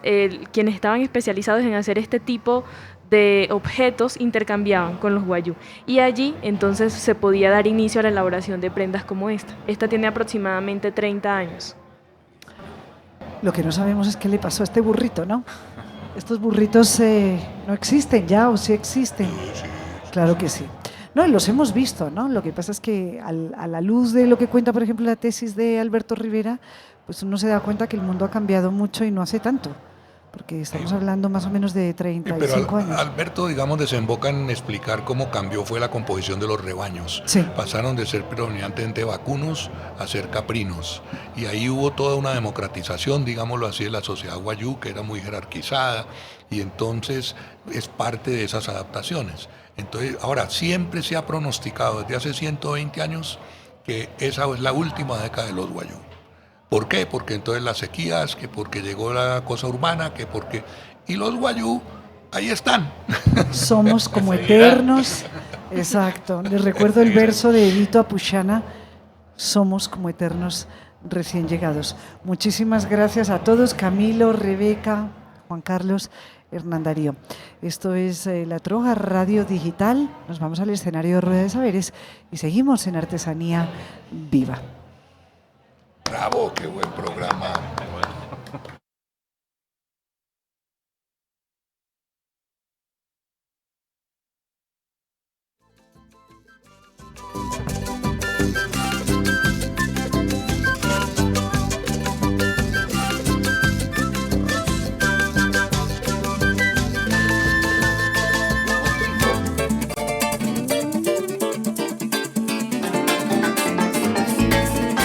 quienes estaban especializados en hacer este tipo de objetos intercambiaban con los guayú. Y allí entonces se podía dar inicio a la elaboración de prendas como esta. Esta tiene aproximadamente 30 años. Lo que no sabemos es qué le pasó a este burrito, ¿no? Estos burritos no existen ya, o sí existen. Claro que sí. No, los hemos visto, ¿no? Lo que pasa es que a la luz de lo que cuenta, por ejemplo, la tesis de Alberto Rivera, pues uno se da cuenta que el mundo ha cambiado mucho y no hace tanto, porque estamos hablando más o menos de 35 años. Alberto, digamos, desemboca en explicar cómo cambió fue la composición de los rebaños. Sí. Pasaron de ser predominantemente vacunos a ser caprinos. Y ahí hubo toda una democratización, digámoslo así, de la sociedad guayú, que era muy jerarquizada, y entonces es parte de esas adaptaciones. Entonces, ahora, siempre se ha pronosticado desde hace 120 años que esa es la última década de los guayú. ¿Por qué? Porque entonces las sequías, que porque llegó la cosa urbana, que porque... Y los guayú, ahí están. Somos como eternos. Exacto. Les recuerdo el verso de Edito Apuchana, somos como eternos recién llegados. Muchísimas gracias a todos, Camilo, Rebeca, Juan Carlos, Hernán Darío. Esto es La Troja Radio Digital. Nos vamos al escenario de Rueda de Saberes y seguimos en Artesanía Viva. Bravo, qué buen programa.